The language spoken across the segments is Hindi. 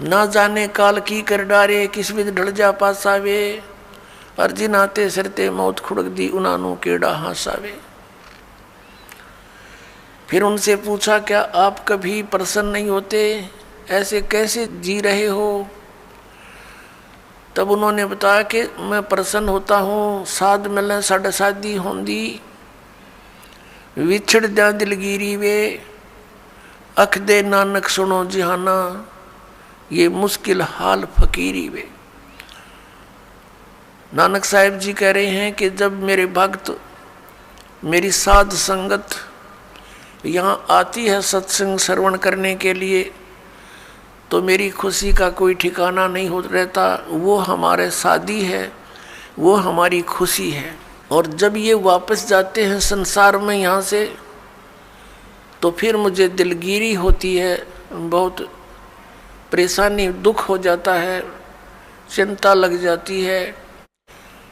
ना जाने काल की कर डारे, किस विध ढल जा पासावे। अर्जी नाते सरते मौत खुड़क दी, उनानू केड़ा हासावे। फिर उनसे पूछा, क्या आप कभी प्रसन्न नहीं होते, ऐसे कैसे जी रहे हो? तब उन्होंने बताया कि मैं प्रसन्न होता हूँ, साध मिले साढ़े शादी होंदी, विछड़ द्या दिलगिरी वे, अख दे नानक सुनो जिहाना, ये मुश्किल हाल फकीरी वे। नानक साहिब जी कह रहे हैं कि जब मेरे भक्त, मेरी साध संगत यहाँ आती है सत्संग श्रवण करने के लिए, तो मेरी खुशी का कोई ठिकाना नहीं हो रहता। वो हमारे साथी है, वो हमारी खुशी है। और जब ये वापस जाते हैं संसार में यहाँ से, तो फिर मुझे दिलगिरी होती है, बहुत परेशानी, दुख हो जाता है, चिंता लग जाती है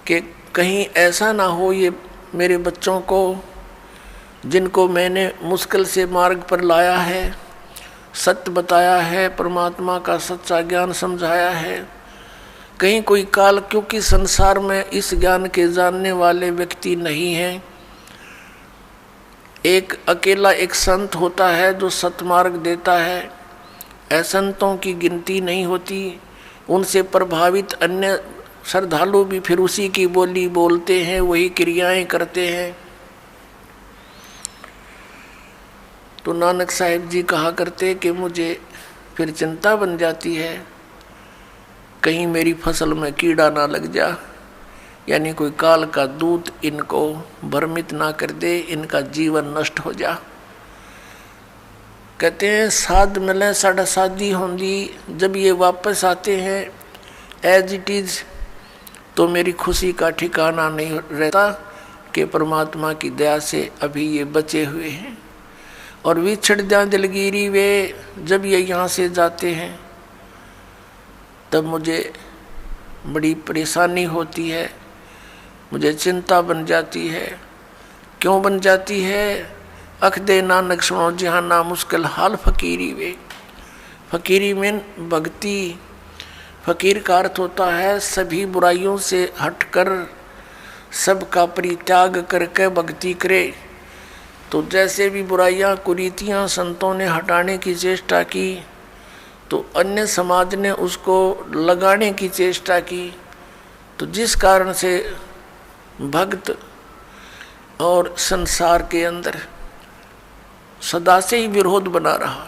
कि कहीं ऐसा ना हो ये मेरे बच्चों को, जिनको मैंने मुश्किल से मार्ग पर लाया है, सत्य बताया है, परमात्मा का सच्चा ज्ञान समझाया है, कहीं कोई काल, क्योंकि संसार में इस ज्ञान के जानने वाले व्यक्ति नहीं हैं। एक अकेला एक संत होता है जो सतमार्ग देता है, असंतों की गिनती नहीं होती। उनसे प्रभावित अन्य श्रद्धालु भी फिर उसी की बोली बोलते हैं, वही क्रियाएं करते हैं। तो नानक साहिब जी कहा करते कि मुझे फिर चिंता बन जाती है, कहीं मेरी फसल में कीड़ा ना लग जा, यानी कोई काल का दूत इनको भ्रमित ना कर दे, इनका जीवन नष्ट हो जा। कहते हैं साध मिले साढ़ा शादी होंगी, जब ये वापस आते हैं एज इट इज, तो मेरी खुशी का ठिकाना नहीं रहता कि परमात्मा की दया से अभी ये बचे हुए हैं। और विछड़ जा दिलगिरी वे, जब ये यहाँ से जाते हैं तब मुझे बड़ी परेशानी होती है, मुझे चिंता बन जाती है। क्यों बन जाती है? अख दे नानक सुनो जिहाना, मुश्किल हाल फकीरी वे। फकीरी में भक्ति, फकीर का अर्थ होता है सभी बुराइयों से हटकर सबका परित्याग करके भक्ति करे। तो जैसे भी बुराइयां कुरीतियां संतों ने हटाने की चेष्टा की, तो अन्य समाज ने उसको लगाने की चेष्टा की। तो जिस कारण से भक्त और संसार के अंदर सदा से ही विरोध बना रहा,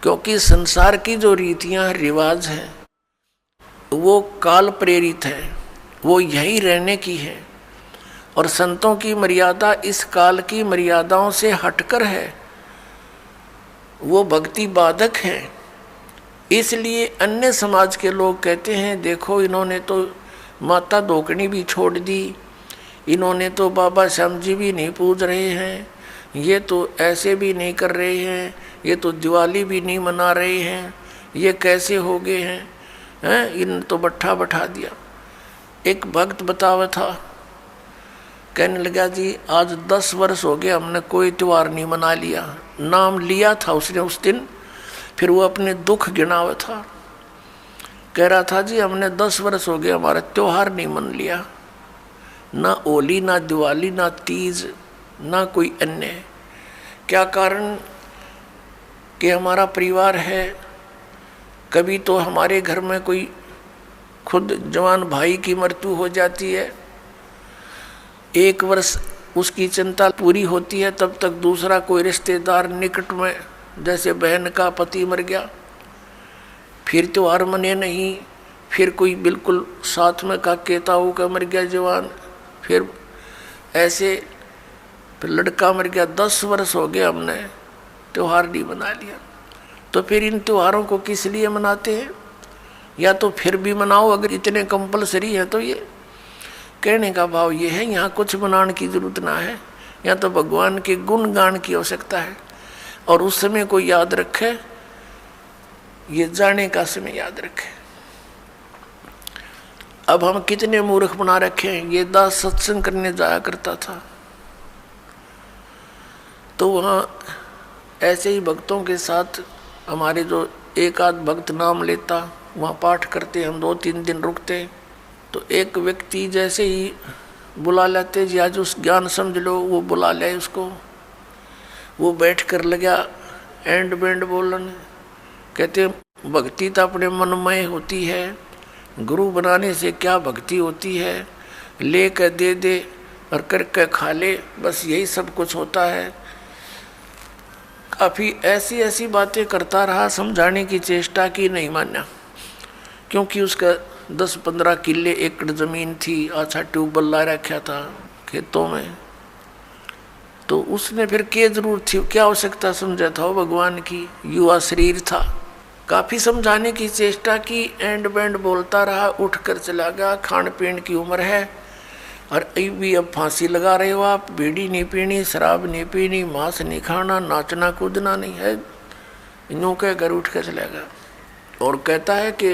क्योंकि संसार की जो रीतियां रिवाज हैं वो काल प्रेरित है, वो यही रहने की है। और संतों की मर्यादा इस काल की मर्यादाओं से हटकर है, वो भक्ति बाधक है। इसलिए अन्य समाज के लोग कहते हैं देखो इन्होंने तो माता धोकनी भी छोड़ दी, इन्होंने तो बाबा श्याम जी भी नहीं पूज रहे हैं, ये तो ऐसे भी नहीं कर रहे हैं, ये तो दिवाली भी नहीं मना रहे हैं, ये कैसे हो गए हैं, इन तो बट्ठा बैठा दिया। एक भक्त बतावा था, कहने लगा जी आज 10 वर्ष हो गए हमने कोई त्यौहार नहीं मना लिया। नाम लिया था उसने उस दिन, फिर वो अपने दुख गिनावा था, कह रहा था जी हमने 10 वर्ष हो गए हमारा त्यौहार नहीं मन लिया, ना होली ना दिवाली ना तीज ना कोई अन्य। क्या कारण? कि हमारा परिवार है, कभी तो हमारे घर में कोई खुद जवान भाई की मृत्यु हो जाती है, 1 वर्ष उसकी चिंता पूरी होती है, तब तक दूसरा कोई रिश्तेदार निकट में, जैसे बहन का पति मर गया, फिर त्योहार मने नहीं, फिर कोई बिल्कुल साथ में का केताऊ का मर गया जवान, फिर ऐसे फिर लड़का मर गया। 10 वर्ष हो गए हमने त्योहार नहीं मना लिया। तो फिर इन त्योहारों को किस लिए मनाते हैं? या तो फिर भी मनाओ अगर इतने कंपलसरी है तो। ये कहने का भाव ये है यहाँ कुछ मनाने की जरूरत ना है, यहाँ तो भगवान के गुण गान की आवश्यकता है। और उस समय को याद रखे, ये जाने का समय याद रखे। अब हम कितने मूर्ख बना रखे हैं। ये दास सत्संग करने जाया करता था, तो वहाँ ऐसे ही भक्तों के साथ हमारे जो एक आध भक्त नाम लेता, वहाँ पाठ करते, हम 2-3 दिन रुकते, तो एक व्यक्ति जैसे ही बुला लेते जी आज उस ज्ञान समझ लो, वो बुला ले उसको, वो बैठ कर लगा एंड बैंड बोलन। कहते भक्ति तो अपने मनमय होती है, गुरु बनाने से क्या भक्ति होती है, ले कर दे दे और करके खा ले, बस यही सब कुछ होता है। काफ़ी ऐसी ऐसी बातें करता रहा, समझाने की चेष्टा की, नहीं माना, क्योंकि उसका 10-15 किले एकड़ ज़मीन थी, अच्छा ट्यूबवेल ला रखा था खेतों में, तो उसने फिर क्या जरूरत थी, क्या आवश्यकता समझा था वो भगवान की, युवा शरीर था। काफ़ी समझाने की चेष्टा की, एंड बैंड बोलता रहा, उठ कर चला गया। खान पीन की उम्र है और भी अब फांसी लगा रहे हो आप, बीड़ी नहीं पीनी, शराब नहीं पीनी, मांस नहीं खाना, नाचना कूदना नहीं है, यूँ कह कर उठ कर चला गया। और कहता है कि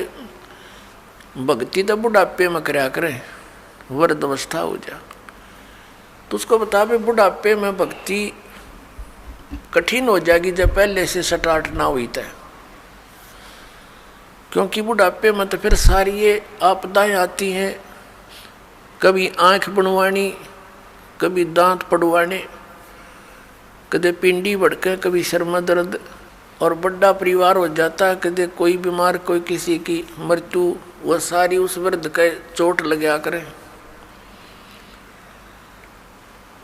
भक्ति तो बुढ़ापे में करया करें, वृद्ध अवस्था हो जा। तो उसको बता भाई बुढ़ापे में भक्ति कठिन हो जाएगी जब पहले से स्टार्ट ना हुई तय, क्योंकि बुढ़ापे में तो फिर सारी ये आपदाएं आती हैं, कभी आँख बनवानी, कभी दांत पड़वाने, कदे पिंडी भड़के, कभी सिर में दर्द, और बड़ा परिवार हो जाता है, कदे कोई बीमार, कोई किसी की मृत्यु, वह सारी उस वृद्ध के चोट लगा करें।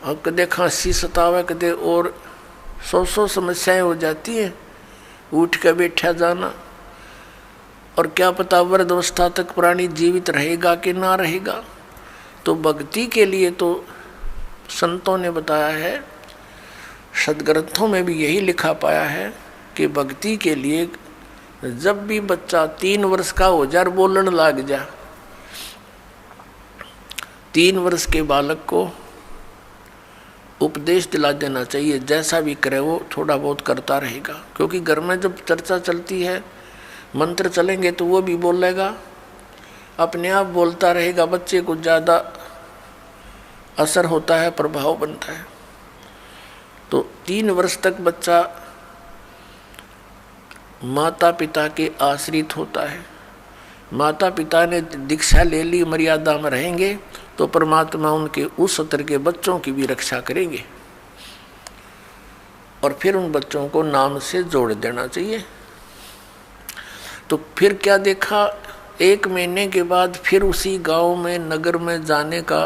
और कदे खांसी सतावे, कदे और 100 समस्याएं हो जाती हैं, उठ के बैठा जाना, और क्या पता वृद्ध अवस्था तक प्राणी जीवित रहेगा कि ना रहेगा। तो भक्ति के लिए तो संतों ने बताया है, सदग्रंथों में भी यही लिखा पाया है कि भक्ति के लिए जब भी बच्चा 3 वर्ष का हो जाए, बोलने लग जा, 3 वर्ष के बालक को उपदेश दिला देना चाहिए, जैसा भी करे वो थोड़ा बहुत करता रहेगा। क्योंकि घर में जब चर्चा चलती है, मंत्र चलेंगे तो वो भी बोलेगा, अपने आप बोलता रहेगा, बच्चे को ज़्यादा असर होता है, प्रभाव बनता है। तो 3 वर्ष तक बच्चा माता पिता के आश्रित होता है। माता पिता ने दीक्षा ले ली, मर्यादा में रहेंगे तो परमात्मा उनके उस स्तर के बच्चों की भी रक्षा करेंगे, और फिर उन बच्चों को नाम से जोड़ देना चाहिए। तो फिर क्या देखा, 1 महीने के बाद फिर उसी गांव में, नगर में जाने का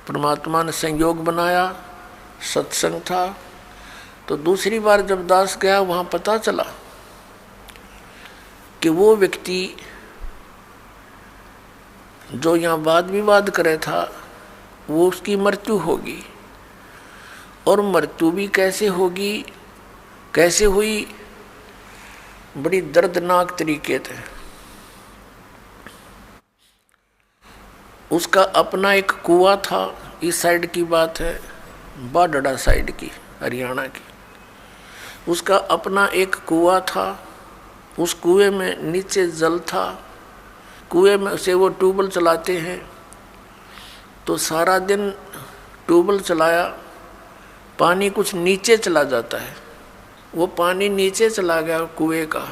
परमात्मा ने संयोग बनाया, सत्संग था। तो दूसरी बार जब दास गया, वहाँ पता चला कि वो व्यक्ति जो यहाँ वाद विवाद करे था, वो उसकी मृत्यु होगी। और मृत्यु भी कैसे होगी, कैसे हुई, बड़ी दर्दनाक तरीके थे। उसका अपना एक कुआं था, इस साइड की बात है, बाडड़ा साइड की, हरियाणा की। उसका अपना एक कुआं था, उस कुएं में नीचे जल था, कुएं में से वो ट्यूबवेल चलाते हैं, तो सारा दिन ट्यूबवेल चलाया, पानी कुछ नीचे चला जाता है, वो पानी नीचे चला गया कुएं का।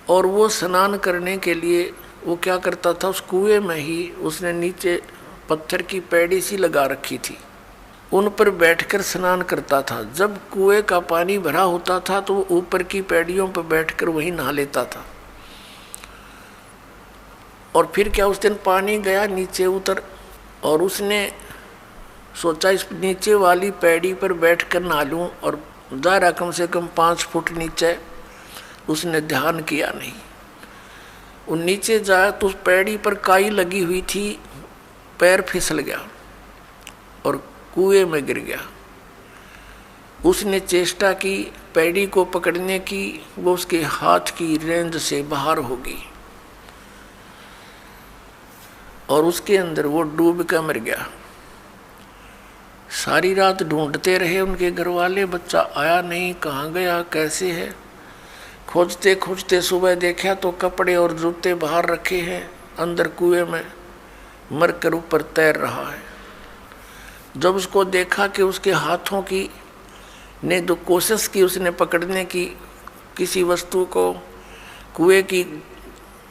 और वो स्नान करने के लिए वो क्या करता था, उस कुएं में ही उसने नीचे पत्थर की पैड़ी सी लगा रखी थी, उन पर बैठकर स्नान करता था। जब कुएं का पानी भरा होता था तो वो ऊपर की पैड़ियों पर बैठकर वहीं नहा लेता था। और फिर क्या, उस दिन पानी गया, नीचे उतर, और उसने सोचा इस नीचे वाली पैड़ी पर बैठकर नहा लूँ, और दायरा कम से कम 5 फुट नीचे। उसने ध्यान किया नहीं, वो नीचे जाया तो उस पैड़ी पर काई लगी हुई थी, पैर फिसल गया और कुएं में गिर गया। उसने चेष्टा की पैड़ी को पकड़ने की, वो उसके हाथ की रेंज से बाहर हो गई और उसके अंदर वो डूब कर मर गया। सारी रात ढूंढते रहे उनके घर वाले, बच्चा आया नहीं, कहाँ गया, कैसे है। खोजते खोजते सुबह देखा तो कपड़े और जूते बाहर रखे हैं, अंदर कुएं में मरकर ऊपर तैर रहा है। जब उसको देखा कि उसके हाथों की ने जो कोशिश की उसने पकड़ने की, किसी वस्तु को कुएं की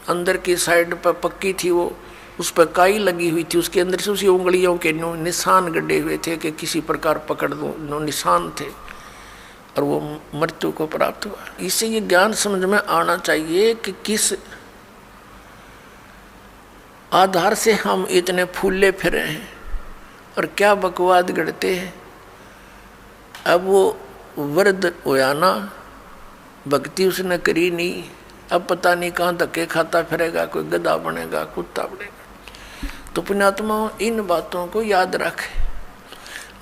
अंदर की साइड पर पक्की थी, वो उस पर काई लगी हुई थी, उसके अंदर से उसी उंगलियों के निशान गड्ढे हुए थे कि किसी प्रकार पकड़ दो, निशान थे, और वो मृत्यु को प्राप्त हुआ। इससे ये ज्ञान समझ में आना चाहिए कि किस आधार से हम इतने फूले फिरे हैं और क्या बकवाद गढ़ते हैं। अब वो वृद्ध होया ना, भक्ति उसने करी नहीं, अब पता नहीं कहाँ धक्के खाता फिरेगा, कोई गधा बनेगा, कुत्ता बनेगा। तो पुण्यात्मा इन बातों को याद रखे।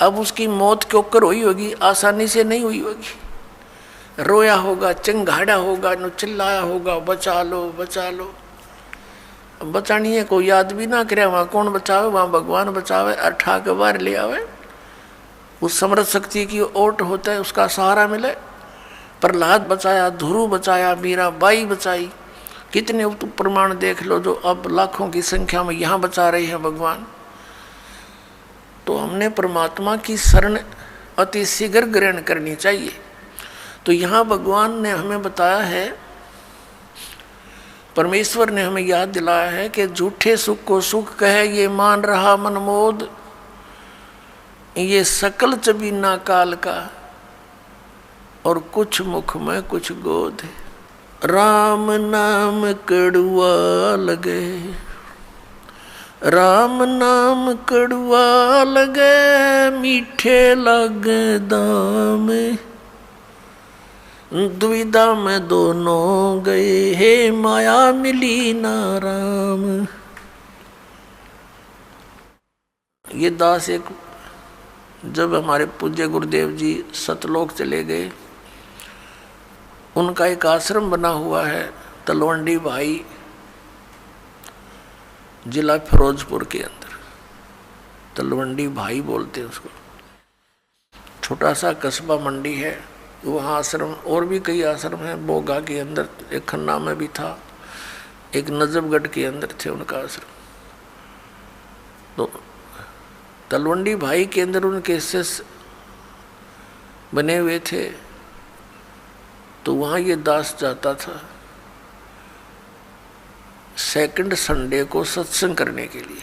अब उसकी मौत क्यों कर हुई होगी, आसानी से नहीं हुई होगी, रोया होगा, चिंगाड़ा होगा, न चिल्लाया होगा, बचा लो बचा लो। बचानी है कोई याद भी ना करे, वहाँ कौन बचावे, वहाँ भगवान बचावे, अठा के बाहर ले आवे। उस समर्थ शक्ति की ओट होता है, उसका सहारा मिले। प्रहलाद बचाया, ध्रुव बचाया, मीराबाई बचाई, कितने प्रमाण देख लो जो अब लाखों की संख्या में यहाँ बचा रहे हैं भगवान। तो हमने परमात्मा की शरण अति शीघ्र ग्रहण करनी चाहिए। तो यहाँ भगवान ने हमें बताया है, परमेश्वर ने हमें याद दिलाया है कि झूठे सुख को सुख कहे ये मान रहा मनमोद, ये सकल चबीना काल का, और कुछ मुख में कुछ गोद है। राम नाम कड़ुआ लगे, राम नाम कड़ुआ लगे, मीठे लगे दाम, दुविधा में दोनों गए, हे माया मिली ना राम। ये दास एक, जब हमारे पूज्य गुरुदेव जी सतलोक चले गए, उनका एक आश्रम बना हुआ है तलवंडी भाई, जिला फिरोजपुर के अंदर। तलवंडी भाई बोलते हैं उसको, छोटा सा कस्बा मंडी है, वहाँ आश्रम, और भी कई आश्रम हैं। बोगा के अंदर, एक खन्ना में भी था, एक नजफगढ़ के अंदर थे उनका आश्रम। तो तलवंडी भाई के अंदर उनके शिष्य बने हुए थे। तो वहाँ ये दास जाता था सेकंड संडे को सत्संग करने के लिए।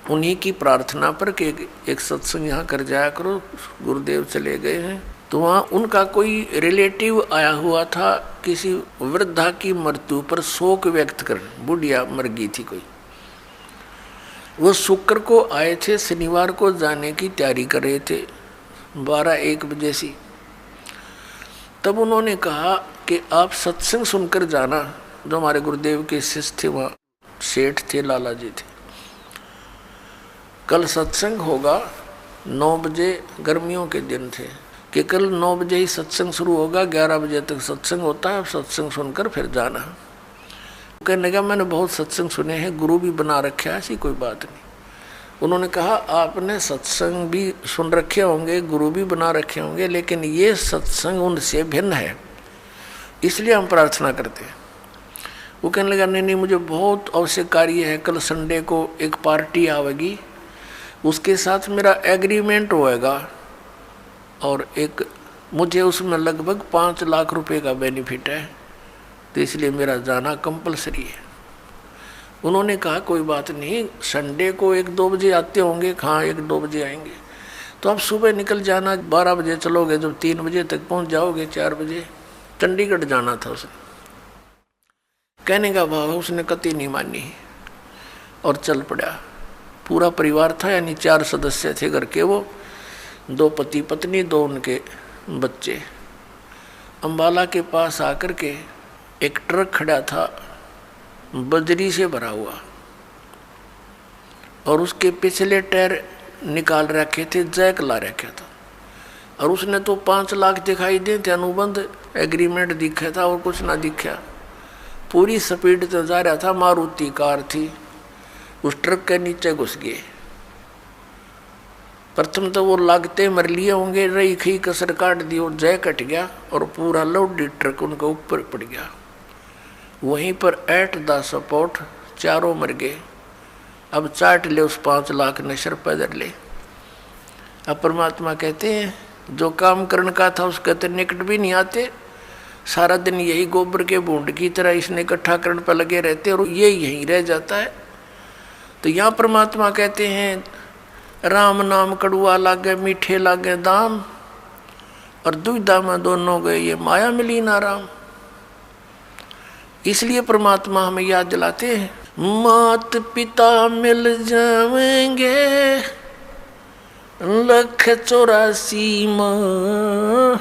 उन्हीं की प्रार्थना पर कि एक सत्संग यहाँ कर जाया करो, गुरुदेव चले गए हैं। तो वहाँ उनका कोई रिलेटिव आया हुआ था, किसी वृद्धा की मृत्यु पर शोक व्यक्त कर, बुढ़िया मर गई थी कोई। वो शुक्र को आए थे, शनिवार को जाने की तैयारी कर रहे थे 12-1 बजे से। तब उन्होंने कहा कि आप सत्संग सुनकर जाना। जो हमारे गुरुदेव के शिष्य थे, वहाँ सेठ थे, लाला जी थे। कल सत्संग होगा 9 बजे, गर्मियों के दिन थे कि कल 9 बजे ही सत्संग शुरू होगा, 11 बजे तक सत्संग होता है, सत्संग सुनकर फिर जाना। कहने लगा मैंने बहुत सत्संग सुने हैं, गुरु भी बना रखे है, ऐसी कोई बात नहीं। उन्होंने कहा आपने सत्संग भी सुन रखे होंगे, गुरु भी बना रखे होंगे, लेकिन ये सत्संग उनसे भिन्न है, इसलिए हम प्रार्थना करते हैं। वो कहने लगा नहीं, मुझे बहुत आवश्यक कार्य है, कल संडे को एक पार्टी आवेगी, उसके साथ मेरा एग्रीमेंट होएगा, और एक मुझे उसमें लगभग 5 लाख रुपए का बेनिफिट है, तो इसलिए मेरा जाना कंपलसरी है। उन्होंने कहा कोई बात नहीं, संडे को 1-2 बजे आते होंगे। हाँ 1-2 बजे आएंगे, तो आप सुबह निकल जाना, 12 बजे चलोगे, जब 3 बजे तक पहुंच जाओगे, 4 बजे। चंडीगढ़ जाना था उसने। कहने का भाव उसने कतई नहीं मानी और चल पड़ा। पूरा परिवार था, यानी 4 सदस्य थे घर के, वो 2 पति पत्नी, 2 उनके बच्चे। अम्बाला के पास आकर के एक ट्रक खड़ा था, बजरी से भरा हुआ, और उसके पिछले टायर निकाल रखे थे, जैक ला रखा था, और उसने तो 5 लाख दिखाई दे थे, अनुबंध एग्रीमेंट दिखा था और कुछ ना दिखा। पूरी स्पीड से जा रहा था, मारुति कार थी, उस ट्रक के नीचे घुस गए। प्रथम तो वो लागते मर लिए होंगे, रही खी कसर काट दी और जय कट गया, और पूरा लोडेड ट्रक उनके ऊपर पड़ गया। वहीं पर एट द सपोर्ट 4 मर गए। अब चाट ले उस 5 लाख ने, सर पैदल ले। अब परमात्मा कहते हैं जो काम करने का था उसके तो निकट भी नहीं आते, सारा दिन यही गोबर के बूंद की तरह इसने इकट्ठा करने पर लगे रहते और ये यहीं रह जाता है। तो यहाँ परमात्मा कहते हैं राम नाम कड़ुआ लागे मीठे लागे दाम, और दुविधा में दोनों गए ये माया मिली ना राम। इसलिए परमात्मा हमें याद दिलाते हैं, मात पिता मिल जाएंगे 184 माँ,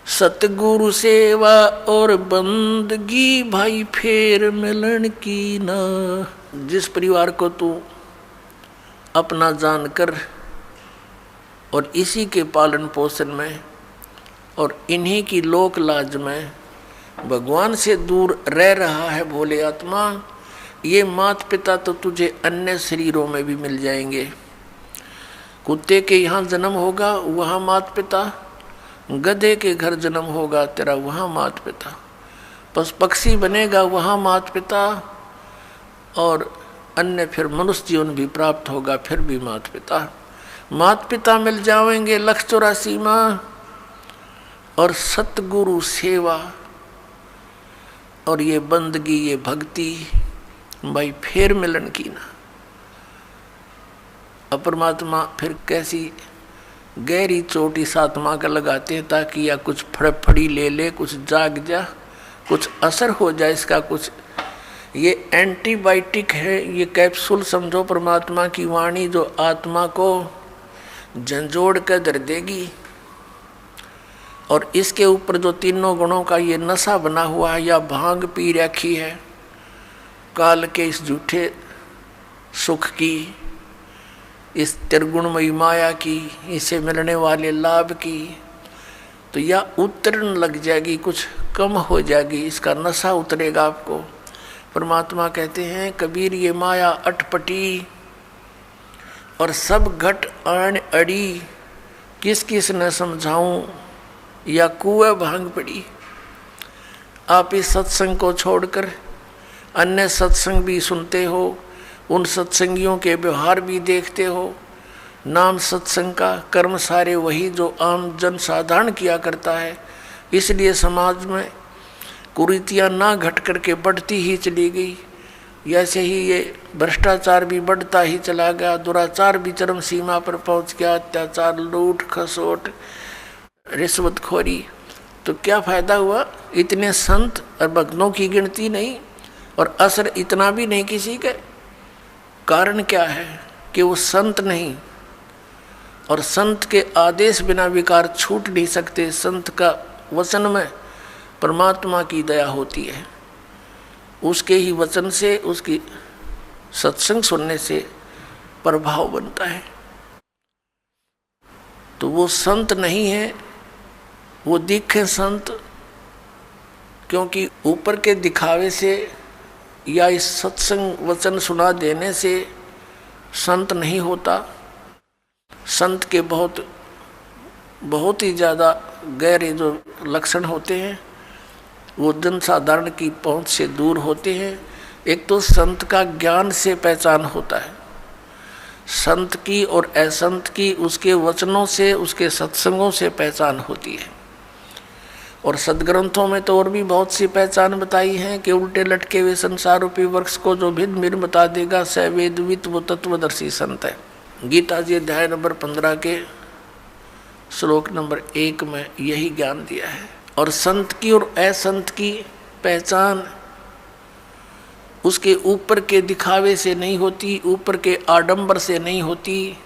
सतगुरु सेवा और बंदगी भाई फेर मिलन की ना। जिस परिवार को तू अपना जानकर और इसी के पालन पोषण में और इन्हीं की लोक लाज में भगवान से दूर रह रहा है भोले आत्मा, ये माता पिता तो तुझे अन्य शरीरों में भी मिल जाएंगे। कुत्ते के यहाँ जन्म होगा वहाँ माता पिता, गधे के घर जन्म होगा तेरा वहाँ माता पिता, बस पक्षी बनेगा वहाँ माता पिता, और अन्य फिर मनुष्य जीवन भी प्राप्त होगा फिर भी माता पिता। माता पिता मिल जाएंगे 184 माँ, और सतगुरु सेवा और ये बंदगी ये भक्ति भाई फेर मिलन की ना। अब परमात्मा फिर कैसी गहरी चोट इस आत्मा का लगाते हैं ताकि या कुछ फड़फड़ी ले ले, कुछ जाग जा, कुछ असर हो जाए इसका कुछ। ये एंटीबायोटिक है, ये कैप्सूल समझो परमात्मा की वाणी जो आत्मा को झंझोड़ कर धर देगी। और इसके ऊपर जो तीनों गुणों का ये नशा बना हुआ है या भांग पी रखी है काल के इस झूठे सुख की, इस त्रिगुणमयी माया की, इसे मिलने वाले लाभ की, तो या उतरन लग जाएगी, कुछ कम हो जाएगी, इसका नशा उतरेगा आपको। परमात्मा कहते हैं कबीर ये माया अटपटी और सब घट आन अड़ी, किस किस न समझाऊं या कुएं भांग पड़ी। आप इस सत्संग को छोड़कर अन्य सत्संग भी सुनते हो, उन सत्संगियों के व्यवहार भी देखते हो। नाम सत्संग का कर्म सारे वही जो आम जन साधारण किया करता है, इसलिए समाज में कुरीतियाँ ना घट करके बढ़ती ही चली गई। ऐसे ही ये भ्रष्टाचार भी बढ़ता ही चला गया, दुराचार भी चरम सीमा पर पहुंच गया, अत्याचार, लूट खसोट, रिश्वतखोरी। तो क्या फायदा हुआ? इतने संत और भक्तों की गिनती नहीं और असर इतना भी नहीं किसी के। कारण क्या है कि वो संत नहीं, और संत के आदेश बिना विकार छूट नहीं सकते। संत का वचन में परमात्मा की दया होती है, उसके ही वचन से, उसकी सत्संग सुनने से प्रभाव बनता है। तो वो संत नहीं है, वो दिखे संत, क्योंकि ऊपर के दिखावे से या इस सत्संग वचन सुना देने से संत नहीं होता। संत के बहुत ही ज़्यादा गहरे जो लक्षण होते हैं वो जन साधारण की पहुंच से दूर होते हैं। एक तो संत का ज्ञान से पहचान होता है, संत की और असंत की उसके वचनों से, उसके सत्संगों से पहचान होती है। और सदग्रंथों में तो और भी बहुत सी पहचान बताई है कि उल्टे लटके हुए संसार रूपी वृक्ष को जो भिन्न भिन्न बता देगा स वेदवित वो तत्वदर्शी संत है। गीता जी अध्याय नंबर 15 के श्लोक नंबर 1 में यही ज्ञान दिया है। और संत की और असंत की पहचान उसके ऊपर के दिखावे से नहीं होती, ऊपर के आडंबर से नहीं होती,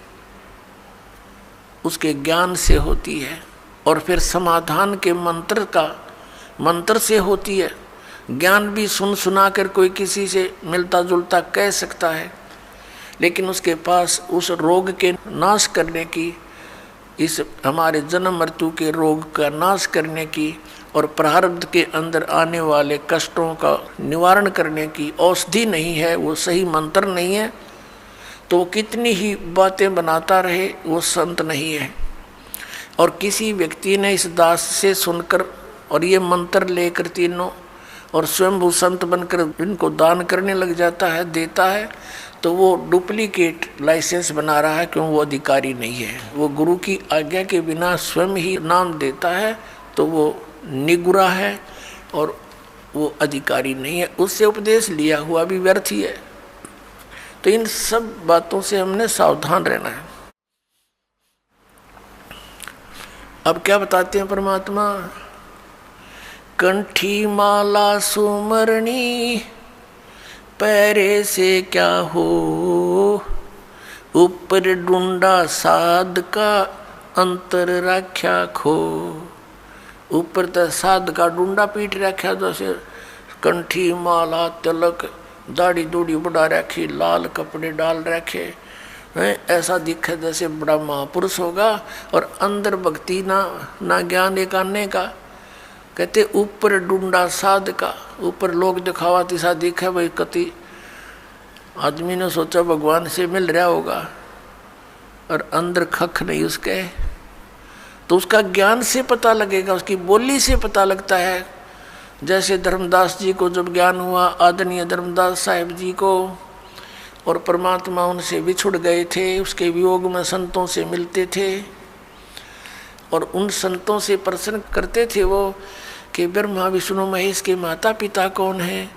उसके ज्ञान से होती है। और फिर समाधान के मंत्र से होती है। ज्ञान भी सुना कर कोई किसी से मिलता जुलता कह सकता है, लेकिन उसके पास उस रोग के नाश करने की, इस हमारे जन्म मृत्यु के रोग का नाश करने की और प्रारब्ध के अंदर आने वाले कष्टों का निवारण करने की औषधि नहीं है, वो सही मंत्र नहीं है, तो कितनी ही बातें बनाता रहे वो संत नहीं है। और किसी व्यक्ति ने इस दास से सुनकर और ये मंत्र लेकर तीनों और स्वयं संत बनकर इनको दान करने लग जाता है, देता है, तो वो डुप्लीकेट लाइसेंस बना रहा है, क्यों? वो अधिकारी नहीं है। वो गुरु की आज्ञा के बिना स्वयं ही नाम देता है तो वो निगुरा है और वो अधिकारी नहीं है, उससे उपदेश लिया हुआ भी व्यर्थ ही है। तो इन सब बातों से हमने सावधान रहना है। अब क्या बताते हैं परमात्मा? कंठी माला सुमरणी पैरे से क्या हो, ऊपर डूंडा साध का अंतर राख्या खो। ऊपर तो साध का डूंडा पीट रखा, जैसे कंठी माला तिलक दाढ़ी दूढ़ी बढ़ा रखी, लाल कपड़े डाल रखे, ऐसा दिखे जैसे बड़ा महापुरुष होगा, और अंदर भक्ति ना ज्ञान एक आने का। कहते ऊपर डूंडा साध का, ऊपर लोग दिखावा तिसा दिखे भाई, कति आदमी ने सोचा भगवान से मिल रहा होगा और अंदर खख नहीं उसके, तो उसका ज्ञान से पता लगेगा, उसकी बोली से पता लगता है। जैसे धर्मदास जी को जब ज्ञान हुआ, आदरणीय धर्मदास साहिब जी को, और परमात्मा उनसे बिछुड़ गए थे, उसके वियोग में संतों से मिलते थे और उन संतों से प्रश्न करते थे वो कि ब्रह्मा विष्णु महेश के माता पिता कौन है।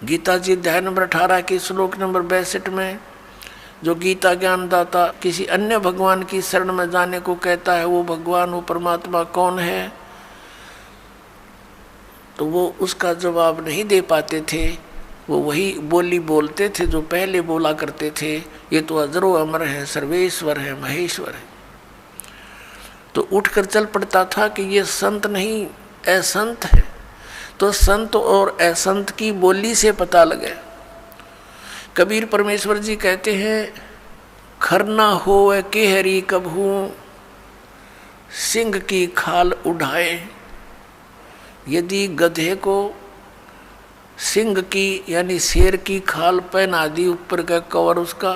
गीता जी अध्याय नंबर 18 के श्लोक नंबर 62 में जो गीता ज्ञान दाता किसी अन्य भगवान की शरण में जाने को कहता है, वो भगवान, वो परमात्मा कौन है, तो वो उसका जवाब नहीं दे पाते थे। वो वही बोली बोलते थे जो पहले बोला करते थे, ये तो अजरो अमर है, सर्वेश्वर है, महेश्वर है। तो उठकर चल पड़ता था कि ये संत नहीं असंत है। तो संत और असंत की बोली से पता लगे। कबीर परमेश्वर जी कहते हैं, खरना होवे केहरी कबहू सिंह की खाल उठाए। यदि गधे को सिंह की यानी शेर की खाल पहना दी, ऊपर का कवर उसका,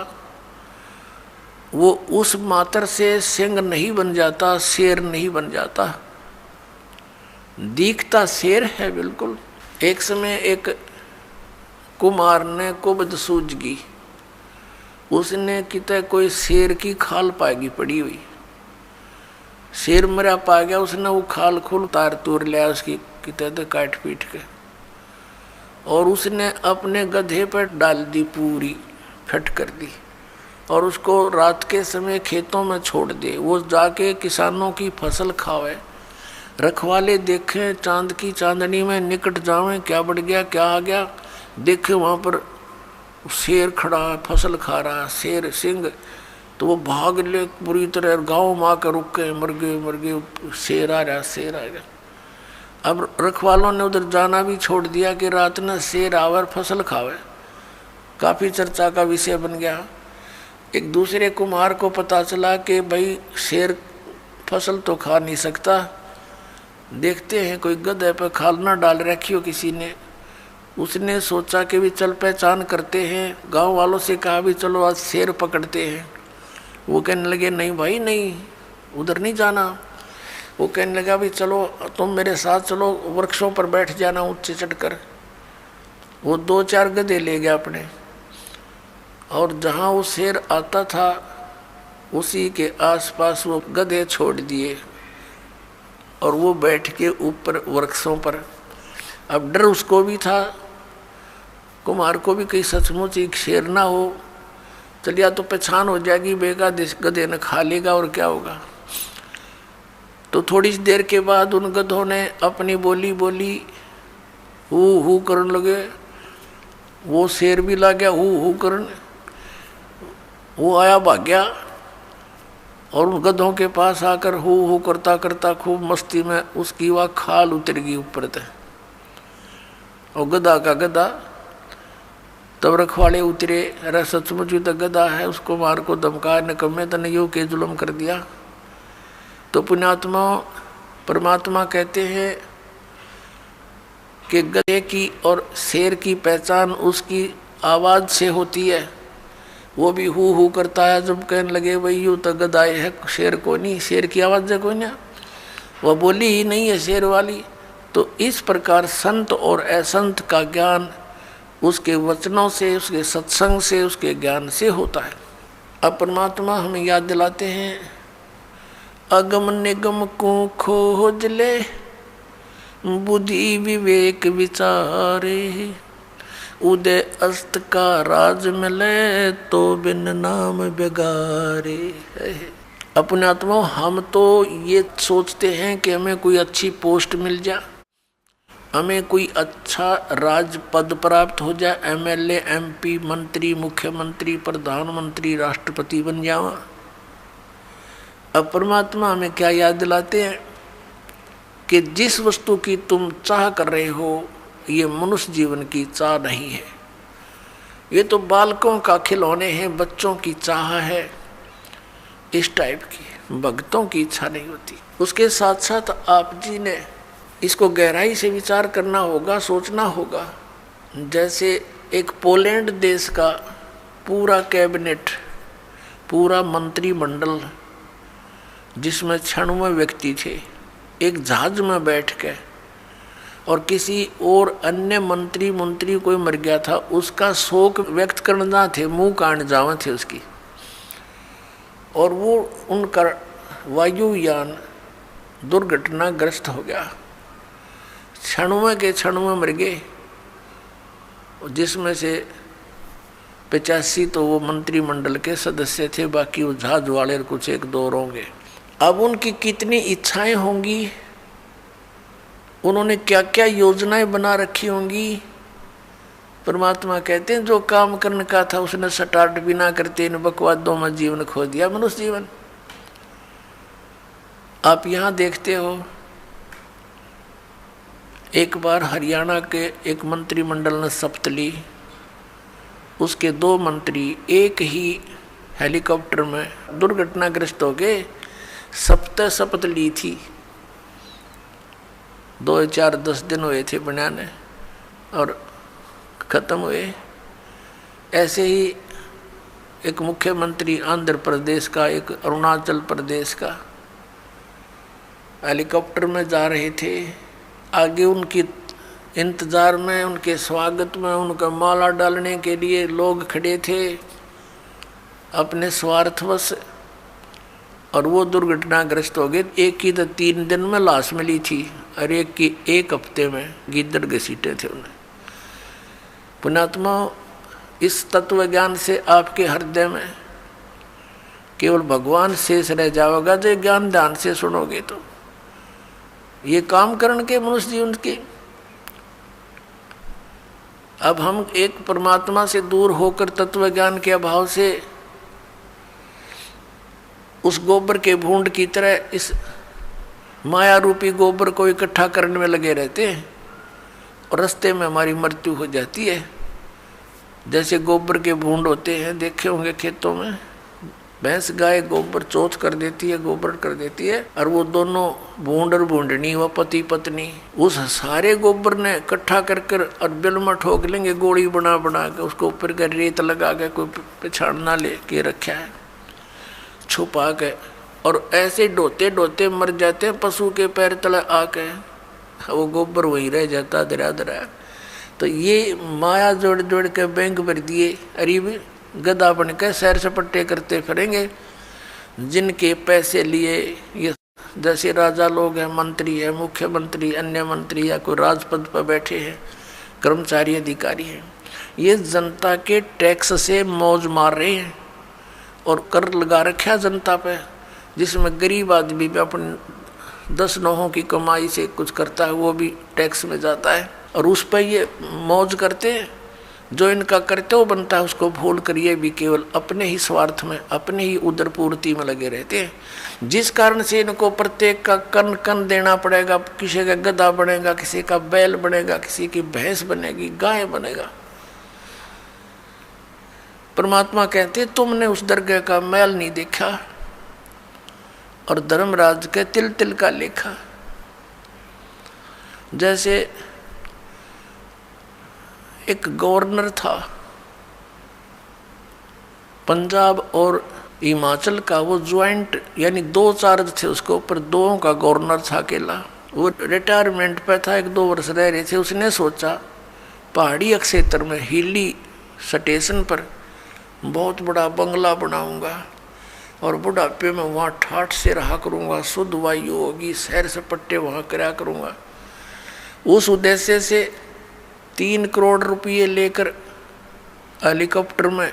वो उस मात्र से सिंह नहीं बन जाता, शेर नहीं बन जाता, दिखता शेर है बिल्कुल। एक समय एक कुमार ने कुबद सूझगी, उसने कितने कोई शेर की खाल पाएगी पड़ी हुई, शेर मरा पा गया, उसने वो खाल खुल तार तोड़ लिया उसकी कितने काट पीट के, और उसने अपने गधे पर डाल दी, पूरी फट कर दी, और उसको रात के समय खेतों में छोड़ दे, वो जाके किसानों की फसल खावे। रखवाले देखें चांद की चांदनी में निकट जावें, क्या बढ़ गया क्या आ गया, देखे वहाँ पर शेर खड़ा है, फसल खा रहा है, शेर सिंह, तो वो भाग ले बुरी तरह, गाँव में आकर रुक गए, मर गए, शेर आ रहा, शेर आ गया। अब रखवालों ने उधर जाना भी छोड़ दिया कि रात में शेर आवर फसल खावे, काफ़ी चर्चा का विषय बन गया। एक दूसरे कुम्हार को पता चला कि भाई शेर फसल तो खा नहीं सकता, देखते हैं कोई गधे पे खाल ना डाल रखी हो किसी ने। उसने सोचा कि भी चल पहचान करते हैं, गांव वालों से कहा भी चलो आज शेर पकड़ते हैं। वो कहने लगे नहीं भाई नहीं, उधर नहीं जाना। वो कहने लगा भी चलो तुम मेरे साथ चलो, वृक्षों पर बैठ जाना ऊंचे चढ़कर। वो 2-4 गधे ले गया अपने, और जहाँ वो शेर आता था उसी के आसपास वो गधे छोड़ दिए, और वो बैठ के ऊपर वृक्षों पर। अब डर उसको भी था, कुमार को भी, कहीं सचमुच एक शेर ना हो, चलिया तो पहचान हो जाएगी, बेगा गधे ने खा लेगा और क्या होगा। तो थोड़ी देर के बाद उन गधों ने अपनी बोली बोली, हू करने लगे। वो शेर भी ला गया हू करने, वो आया भाग गया, और उन गधों के पास आकर हू करता करता खूब मस्ती में उसकी वह खाल उतर गई ऊपर तक, और गधा का गधा। तब रखवाले उतरे, अरे सचमुच तो गधा है, उसको मार को धमका निकम्मे तने यूँ के जुल्म कर दिया। तो पुण्यात्मा परमात्मा कहते हैं कि गधे की और शेर की पहचान उसकी आवाज़ से होती है। वो भी हू करता है, जब कहने लगे भाई यूँ तो गधा है, शेर को नहीं, शेर की आवाज़ है कोई ना, वह बोली ही नहीं है शेर वाली। तो इस प्रकार संत और असंत का ज्ञान उसके वचनों से, उसके सत्संग से, उसके ज्ञान से होता है। अब परमात्मा हमें याद दिलाते हैं, अगम निगम को खोज ले, बुद्धि विवेक विचारे, उदय अस्त का राज मिले, तो बिन नाम बेगारे। अपने आत्मा हम तो ये सोचते हैं कि हमें कोई अच्छी पोस्ट मिल जाए, हमें कोई अच्छा राज पद प्राप्त हो जाए, एमएलए, एमपी, मंत्री, मुख्यमंत्री, प्रधानमंत्री, राष्ट्रपति बन जावा। अब परमात्मा हमें क्या याद दिलाते हैं कि जिस वस्तु की तुम चाह कर रहे हो, ये मनुष्य जीवन की चाह नहीं है, ये तो बालकों का खिलौने हैं, बच्चों की चाह है, इस टाइप की भक्तों की इच्छा नहीं होती। उसके साथ साथ आप जी ने इसको गहराई से विचार करना होगा, सोचना होगा। जैसे एक पोलैंड देश का पूरा कैबिनेट, पूरा मंत्रिमंडल, जिसमें 96 व्यक्ति थे, एक जहाज में बैठ के, और किसी और अन्य मंत्री कोई मर गया था, उसका शोक व्यक्त करना थे, मुंह काट जावा थे उसकी, और वो उनका वायुयान दुर्घटनाग्रस्त हो गया। 96 के 96 मर गए, जिसमें से 85 तो वो मंत्रिमंडल के सदस्य थे, बाकी वो जहाज वाले कुछ एक दो होंगे। अब उनकी कितनी इच्छाएं होंगी, उन्होंने क्या क्या योजनाएं बना रखी होंगी। परमात्मा कहते हैं जो काम करने का था उसने स्टार्ट भी ना करते इन बकवादों में जीवन खो दिया, मनुष्य जीवन। आप यहाँ देखते हो, एक बार हरियाणा के एक मंत्रिमंडल ने शपथ ली, उसके 2 मंत्री एक ही हेलीकॉप्टर में दुर्घटनाग्रस्त हो गए। शपथ ली थी, 2-4-10 दिन हुए थे बनाने और खत्म हुए। ऐसे ही एक मुख्यमंत्री आंध्र प्रदेश का, एक अरुणाचल प्रदेश का, हेलीकॉप्टर में जा रहे थे। आगे उनकी इंतज़ार में, उनके स्वागत में, उनका माला डालने के लिए लोग खड़े थे अपने स्वार्थवश, और वो दुर्घटनाग्रस्त हो गए। एक की तो 3 दिन में लाश मिली थी, और एक की 1 हफ्ते में गिद्दड़ घसीटे थे उन्हें। पुण्यात्मा, इस तत्व ज्ञान से आपके हृदय में केवल भगवान शेष रह जाओगा, जो ज्ञान ध्यान से सुनोगे तो। ये काम करण के मनुष्य जीवन के। अब हम एक परमात्मा से दूर होकर तत्व ज्ञान के अभाव से उस गोबर के भूंड की तरह इस माया रूपी गोबर को इकट्ठा करने में लगे रहते हैं, और रास्ते में हमारी मृत्यु हो जाती है। जैसे गोबर के भूंड होते हैं, देखे होंगे खेतों में, भैंस गाय गोबर चौथ कर देती है, गोबर कर देती है, और वो दोनों भूंड और भूंडनी, वह पति पत्नी, उस सारे गोबर ने इकट्ठा कर कर और बिल में ठोक लेंगे, गोली बना बना के उसको ऊपर का रेत लगा के कोई पिछाड़ना ले के रखा है छुपा के, और ऐसे ढोते ढोते मर जाते हैं पशु के पैर तले आके, वो गोबर वहीं रह जाता दरा दरा। तो ये माया जोड़ जोड़ के बैंक भर दिए, अरे गधा बन के सैर सपट्टे करते फिरेंगे, जिनके पैसे लिए ये जैसे राजा लोग हैं, मंत्री है, मुख्यमंत्री, अन्य मंत्री या कोई राजपद पर बैठे हैं, कर्मचारी अधिकारी हैं, ये जनता के टैक्स से मौज मार रहे हैं और कर लगा रखा जनता पे, जिसमें गरीब आदमी भी अपने 10 नौहों की कमाई से कुछ करता है, वो भी टैक्स में जाता है और उस पर ये मौज करते हैं। जो इनका कर्तव्य बनता है उसको भूल कर ये भी केवल अपने ही स्वार्थ में, अपने ही उदर पूर्ति में लगे रहते हैं, जिस कारण से इनको प्रत्येक का कन कन देना पड़ेगा। किसी का गधा बनेगा, किसी का बैल बनेगा, किसी की भैंस बनेगी, गाय बनेगा। परमात्मा कहते तुमने उस दरगाह का मैल नहीं देखा और धर्मराज के तिल तिल का लेखा। जैसे एक गवर्नर था पंजाब और हिमाचल का, वो ज्वाइंट यानी 2 चार्ज थे उसके ऊपर, 2 का गवर्नर था अकेला। वो रिटायरमेंट पे था, 1-2 वर्ष रह रहे थे। उसने सोचा पहाड़ी क्षेत्र में हिली स्टेशन पर बहुत बड़ा बंगला बनाऊंगा और बुढ़ापे में वहाँ ठाठ से रहा करूँगा, शुद्ध वायु होगी, सैर सपट्टे वहाँ कराया करूँगा। उस उद्देश्य से 3 करोड़ रुपये लेकर हेलीकॉप्टर में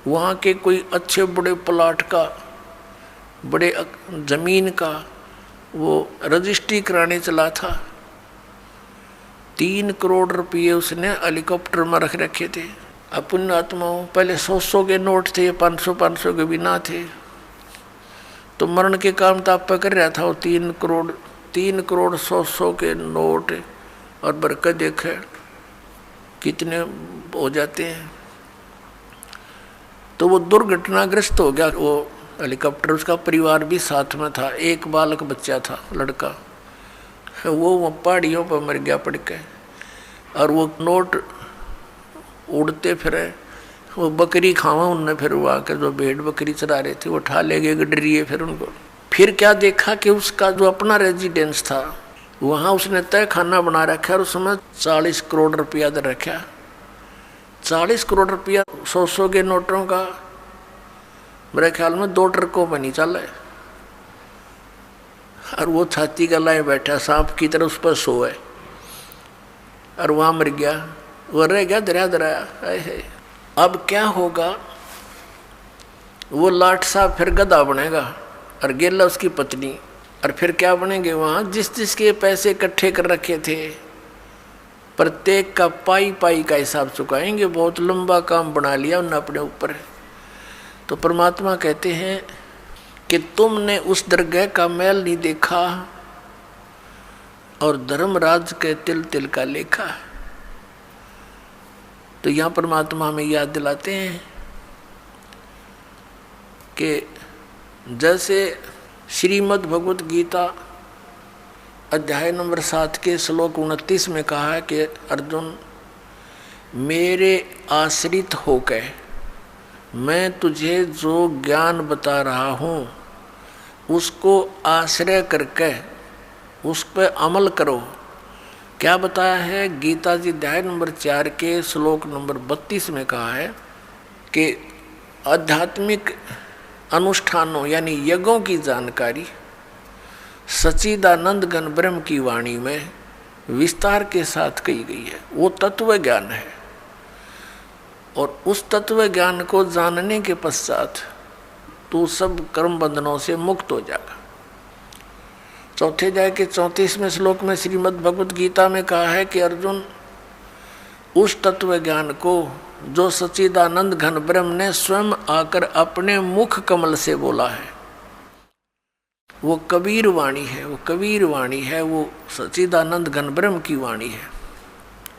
वहाँ के कोई अच्छे बड़े प्लाट का, बड़े जमीन का वो रजिस्ट्री कराने चला था। 3 करोड़ रुपये उसने हेलीकॉप्टर में रख रखे थे। अपन आत्माओं पहले 100 के नोट थे, 500 के भी ना थे, तो मरण के काम ताप पर कर रहा था वो 3 करोड़ 100 के नोट। और बरकत देखे कितने हो जाते हैं। तो वो दुर्घटनाग्रस्त हो गया वो हेलीकॉप्टर। उसका परिवार भी साथ में था, एक बालक बच्चा था, लड़का, वो पहाड़ियों पर मर गया पड़ के। और वो नोट उड़ते फिरे, वो बकरी खावा उनने, फिर वो आकर जो भेड़ बकरी चरा रहे थे वो उठा ले गए गडरिए। फिर उनको फिर क्या देखा कि उसका जो अपना रेजिडेंस था वहाँ उसने तय खाना बना रखा और उसमें 40 करोड़ रुपया दे रखा। 40 करोड़ रुपया 100 के नोटों का मेरे ख्याल में 2 ट्रकों पर नहीं चल है। और वो छाती का लाए बैठा सांप की तरह उस पर सोए और वहाँ मर गया। वो रह गया दराया। अब क्या होगा? वो लाट साहब फिर गधा बनेगा और गेला उसकी पत्नी, और फिर क्या बनेंगे वहाँ? जिसके पैसे इकट्ठे कर रखे थे प्रत्येक का पाई का हिसाब चुकाएंगे। बहुत लंबा काम बना लिया उन्होंने अपने ऊपर। तो परमात्मा कहते हैं कि तुमने उस दरगाह का मैल नहीं देखा और धर्मराज के तिल तिल का लेखा। तो यहाँ परमात्मा हमें याद दिलाते हैं कि जैसे श्रीमद् भगवत गीता अध्याय नंबर 7 के श्लोक 29 में कहा है कि अर्जुन, मेरे आश्रित होकर मैं तुझे जो ज्ञान बता रहा हूँ उसको आश्रय करके उस पर अमल करो। क्या बताया है? गीता जी अध्याय नंबर 4 के श्लोक नंबर 32 में कहा है कि आध्यात्मिक अनुष्ठानों यानी यज्ञों की जानकारी सच्चिदानंद घन ब्रह्म की वाणी में विस्तार के साथ कही गई है। वो तत्व ज्ञान है और उस तत्व ज्ञान को जानने के पश्चात तू सब कर्म बंधनों से मुक्त हो जाएगा। चौथे अध्याय के 34वें श्लोक में श्रीमद् भगवत गीता में कहा है कि अर्जुन, उस तत्व ज्ञान को जो सच्चिदानंद घन ब्रह्म ने स्वयं आकर अपने मुख कमल से बोला है, वो कबीर वाणी है, वो कबीर वाणी है, वो सच्चिदानंद घन ब्रह्म की वाणी है,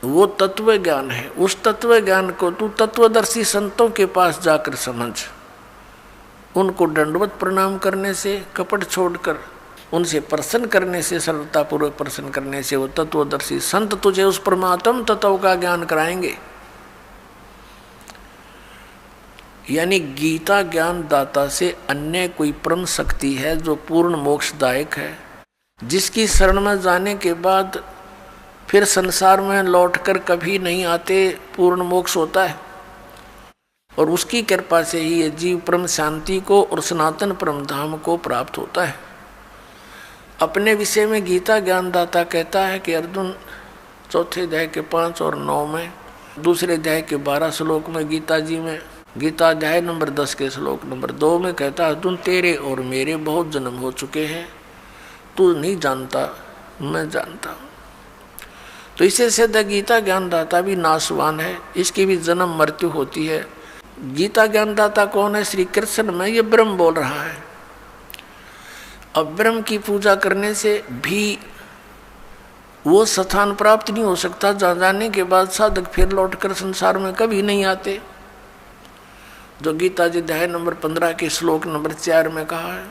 वो तत्व ज्ञान है। उस तत्व ज्ञान को तू तत्वदर्शी संतों के पास जाकर समझ। उनको दंडवत प्रणाम करने से, कपट छोड़कर उनसे प्रसन्न करने से, सरलतापूर्वक प्रसन्न करने से वो तत्वदर्शी संत तुझे उस परमात्म तत्व का ज्ञान कराएंगे। यानी गीता ज्ञान दाता से अन्य कोई परम शक्ति है जो पूर्ण मोक्षदायक है, जिसकी शरण में जाने के बाद फिर संसार में लौटकर कभी नहीं आते, पूर्ण मोक्ष होता है। और उसकी कृपा से ही ये जीव परम शांति को और सनातन परम धाम को प्राप्त होता है। अपने विषय में गीता ज्ञानदाता कहता है कि अर्जुन, चौथे अध्याय के 5 और 9 में, दूसरे अध्याय के 12 श्लोक में गीता जी में, गीता अध्याय नंबर 10 के श्लोक नंबर 2 में कहता है, अर्जुन तेरे और मेरे बहुत जन्म हो चुके हैं, तू नहीं जानता, मैं जानता हूँ। तो इससे सिद्ध गीता ज्ञानदाता भी नाशवान है, इसकी भी जन्म मृत्यु होती है। गीता ज्ञानदाता कौन है? श्री कृष्ण में ये ब्रह्म बोल रहा है। अब ब्रह्म की पूजा करने से भी वो स्थान प्राप्त नहीं हो सकता जहाँ जाने के बाद साधक फिर लौटकर संसार में कभी नहीं आते, जो गीता जी अध्याय नंबर 15 के श्लोक नंबर 4 में कहा है।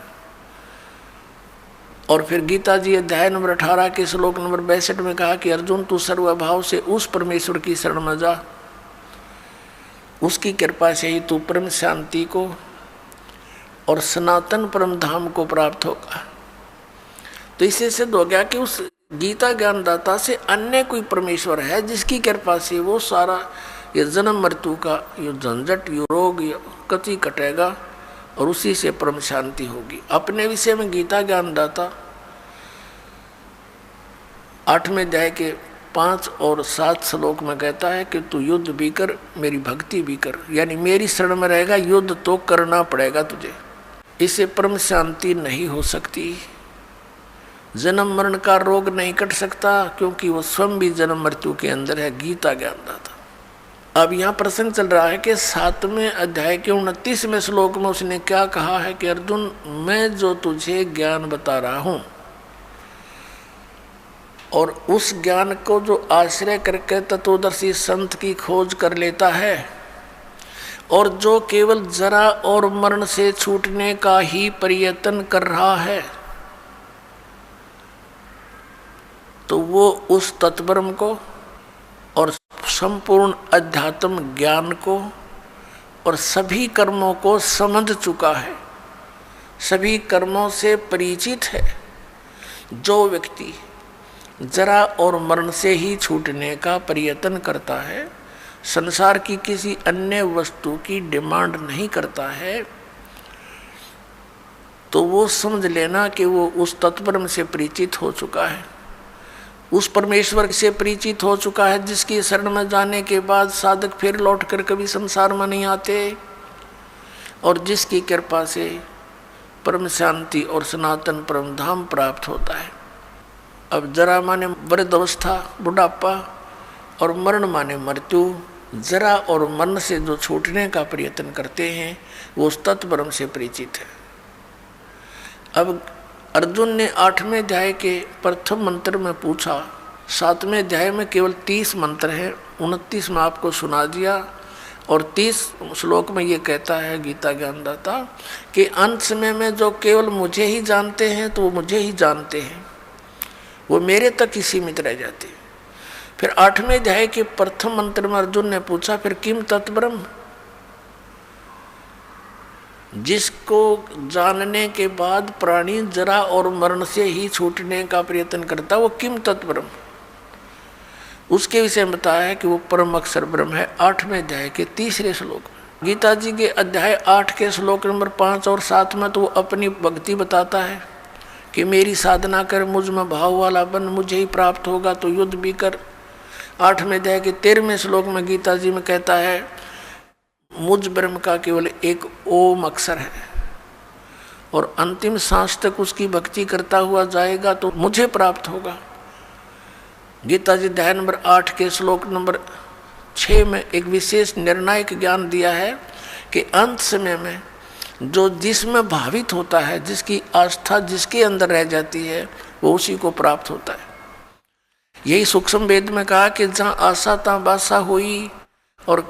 और फिर गीता जी अध्याय नंबर 18 के श्लोक नंबर 62 में कहा कि अर्जुन, तू सर्वभाव से उस परमेश्वर की शरण में जा, उसकी कृपा से ही तू परम शांति को और सनातन परम धाम को प्राप्त होगा। तो इससे सिद्ध हो गया कि उस गीता ज्ञानदाता से अन्य कोई परमेश्वर है जिसकी कृपा से वो सारा ये जन्म मृत्यु का ये झंझट, ये रोग, ये कति कटेगा और उसी से परम शांति होगी। अपने विषय में गीता ज्ञानदाता 8वें अध्याय के 5 और 7 श्लोक में कहता है कि तू युद्ध भी कर, मेरी भक्ति भी कर, यानी मेरी शरण में रहेगा, युद्ध तो करना पड़ेगा तुझे। इससे परम शांति नहीं हो सकती। जन्म मरण का रोग नहीं कट सकता क्योंकि वो स्वयं भी जन्म मृत्यु के अंदर है, गीता ज्ञानदाता। अब यहाँ प्रश्न चल रहा है कि 7वें अध्याय के 29वें श्लोक में उसने क्या कहा है कि अर्जुन, मैं जो तुझे ज्ञान बता रहा हूं और उस ज्ञान को जो आश्रय करके तत्वदर्शी संत की खोज कर लेता है और जो केवल जरा और मरण से छूटने का ही प्रयत्न कर रहा है, तो वो उस तत्ब्रह्म को और संपूर्ण अध्यात्म ज्ञान को और सभी कर्मों को समझ चुका है, सभी कर्मों से परिचित है। जो व्यक्ति जरा और मरण से ही छूटने का प्रयत्न करता है, संसार की किसी अन्य वस्तु की डिमांड नहीं करता है, तो वो समझ लेना कि वो उस तत्ब्रह्म से परिचित हो चुका है, उस परमेश्वर से परिचित हो चुका है जिसकी शरण में जाने के बाद साधक फिर लौट कर कभी संसार में नहीं आते और जिसकी कृपा से परम शांति और सनातन परम धाम प्राप्त होता है। अब जरा माने वृद्ध अवस्था, बुढ़ापा, और मरण माने मृत्यु। जरा और मरण से जो छूटने का प्रयत्न करते हैं वो उस तत्ब्रह्म से परिचित है। अब अर्जुन ने 8वें अध्याय के प्रथम मंत्र में पूछा, 7वें अध्याय में केवल 30 मंत्र हैं, 29 में आपको सुना दिया और 30 श्लोक में ये कहता है गीता ज्ञानदाता कि अंत समय में जो केवल मुझे ही जानते हैं तो वो मुझे ही जानते हैं, वो मेरे तक ही सीमित रह जाते हैं। फिर 8वें अध्याय के प्रथम मंत्र में अर्जुन ने पूछा, फिर किम तत्ब्रह्म, जिसको जानने के बाद प्राणी जरा और मरण से ही छूटने का प्रयत्न करता, वो किम तत्ब्रह्म, उसके विषय में बताया है कि वो परम अक्षर ब्रह्म है। 8वें अध्याय के 3रे श्लोक में। गीता जी के अध्याय 8 के श्लोक नंबर 5 और 7 में तो वो अपनी भक्ति बताता है कि मेरी साधना कर, मुझ में भाव वाला बन, मुझे ही प्राप्त होगा, तो युद्ध भी कर। 8वें अध्याय के 13वें श्लोक में गीता जी में कहता है मुझ ब्रह्म का केवल एक ओम अक्षर है और अंतिम सांस तक उसकी भक्ति करता हुआ जाएगा तो मुझे प्राप्त होगा। गीता जी अध्याय नंबर 8 के श्लोक नंबर 6 में एक विशेष निर्णायक ज्ञान दिया है कि अंत समय में जो जिसमें भावित होता है, जिसकी आस्था जिसके अंदर रह जाती है, वो उसी को प्राप्त होता है। यही सूक्ष्म वेद में कहा कि जहाँ आशा तहाँ बासा हुई और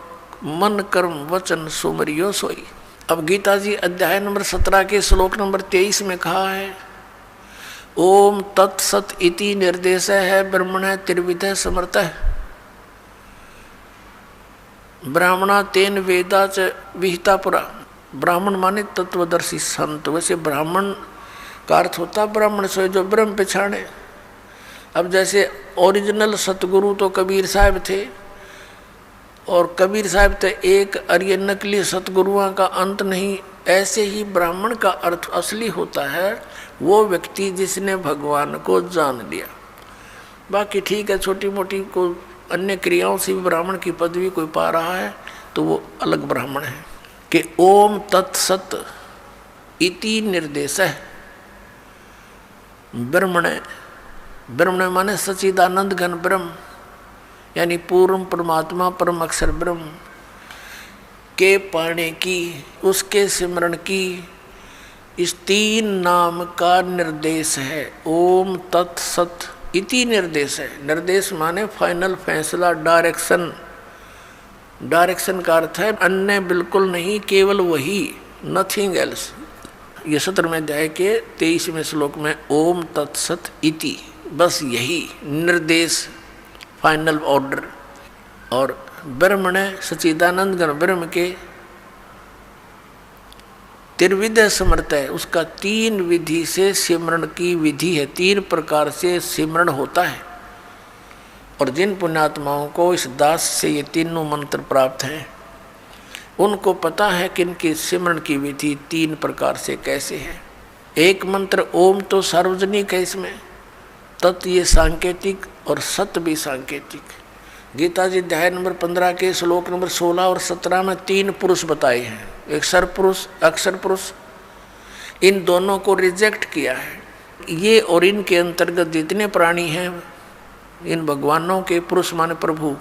मन कर्म वचन सुमरियो सोई। अब गीता जी अध्याय नंबर 17 के श्लोक नंबर 23 में कहा है ओम तत्सत इति निर्देश है ब्रह्मण त्रिविध समर्थ ब्राह्मणा तेन वेदा च विहिता पुरा। ब्राह्मण माने तत्वदर्शी संत, वैसे ब्राह्मण का अर्थ होता ब्राह्मण सोए जो ब्रह्म पहचाने। अब जैसे ओरिजिनल सतगुरु तो कबीर साहब थे और कबीर साहब तो एक और ये नकली सतगुरुओं का अंत नहीं, ऐसे ही ब्राह्मण का अर्थ असली होता है वो व्यक्ति जिसने भगवान को जान लिया। बाकी ठीक है, छोटी मोटी को अन्य क्रियाओं से भी ब्राह्मण की पदवी कोई पा रहा है तो वो अलग ब्राह्मण है। कि ओम तत्सत इति निर्देश है ब्रह्मण, ब्रह्मण माने सच्चिदानंद घन ब्रह्म, यानी पूर्ण परमात्मा परम अक्षर ब्रह्म के पाने की, उसके सिमरण की इस 3 नाम का निर्देश है। ओम तत्सत इति निर्देश है। निर्देश माने फाइनल फैसला, डायरेक्शन। डायरेक्शन का अर्थ है अन्य बिल्कुल नहीं, केवल वही, नथिंग एल्स। ये 17वें अध्याय के 23वें श्लोक में ओम तत्सत इति, बस यही निर्देश, फाइनल ऑर्डर। और ब्रह्म ने सच्चिदानंद घन ब्रह्म के त्रिविध समर्थ है, उसका 3 विधि से सिमरण की विधि है, 3 प्रकार से सिमरण होता है। और जिन पुण्यात्माओं को इस दास से ये तीनों मंत्र प्राप्त हैं, उनको पता है कि इनकी सिमरण की विधि 3 प्रकार से कैसे है। एक मंत्र ओम तो सार्वजनिक है, इसमें तत् ये सांकेतिक और सत भी सांकेतिक। गीता जी अध्याय नंबर 15 के श्लोक नंबर 16 और 17 में 3 पुरुष बताए हैं, एक सर पुरुष, अक्षर पुरुष। इन दोनों को रिजेक्ट किया है। ये और इनके अंतर्गत जितने प्राणी हैं, इन भगवानों के पुरुष माने प्रभु,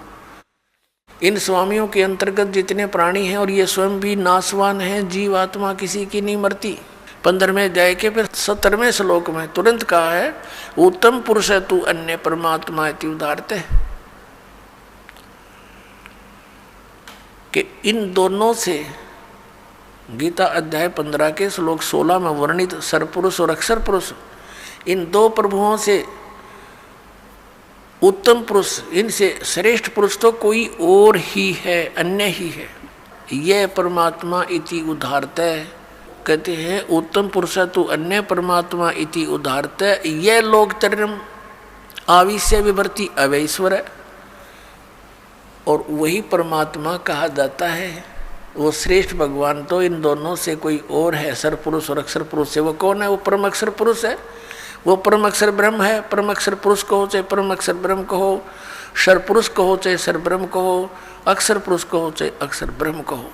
इन स्वामियों के अंतर्गत जितने प्राणी हैं, और ये स्वयं भी नाशवान हैं, जीव आत्मा किसी की नहीं मरती। 15वें अध्याय के फिर 17वें श्लोक में तुरंत कहा है, उत्तम पुरुष है तू अन्य परमात्मा इति उदाहरते, कि इन दोनों से गीता अध्याय 15 के श्लोक 16 में वर्णित सरपुरुष और अक्षर पुरुष, इन 2 प्रभुओं से उत्तम पुरुष, इनसे श्रेष्ठ पुरुष तो कोई और ही है, अन्य ही है। यह परमात्मा इति उदाहरते, कहते हैं उत्तम पुरुष तू अन्य परमात्मा इति उदाहरते, यह लोकतरम आविश्य विवर्ती अवैश्वर है। और वही परमात्मा कहा जाता है, वो श्रेष्ठ भगवान तो इन दोनों से कोई और है, सर पुरुष और अक्षर पुरुष से। वो कौन है? वो परम अक्षर पुरुष है, वो परम अक्षर ब्रह्म है। परम अक्षर पुरुष कहो चाहे परम अक्षर ब्रह्म कहो, सर पुरुष कहो चाहे सर ब्रह्म कहो, अक्षर पुरुष कहो चाहे अक्षर ब्रह्म कहो।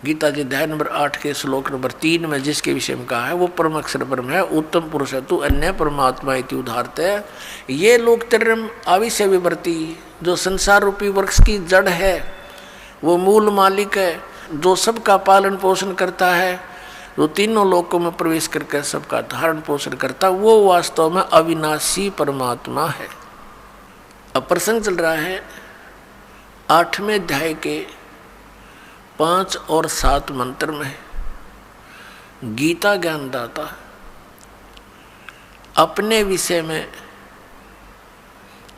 गीता जी अध्याय नंबर 8 के श्लोक नंबर 3 में जिसके विषय में कहा है, वो परम अक्षर ब्रह्म है, उत्तम पुरुष है तू अन्य परमात्मा इति उदाहरते है। ये लोक तरम आविश्य विवर्ती, जो संसार रूपी वृक्ष की जड़ है, वो मूल मालिक है, जो सबका पालन पोषण करता है, जो तीनों लोकों में प्रवेश करके सबका धारण पोषण करता, वो वास्तव में अविनाशी परमात्मा है। अब प्रसंग चल रहा है 8वें अध्याय के 5 और 7 मंत्र में। गीता ज्ञानदाता अपने विषय में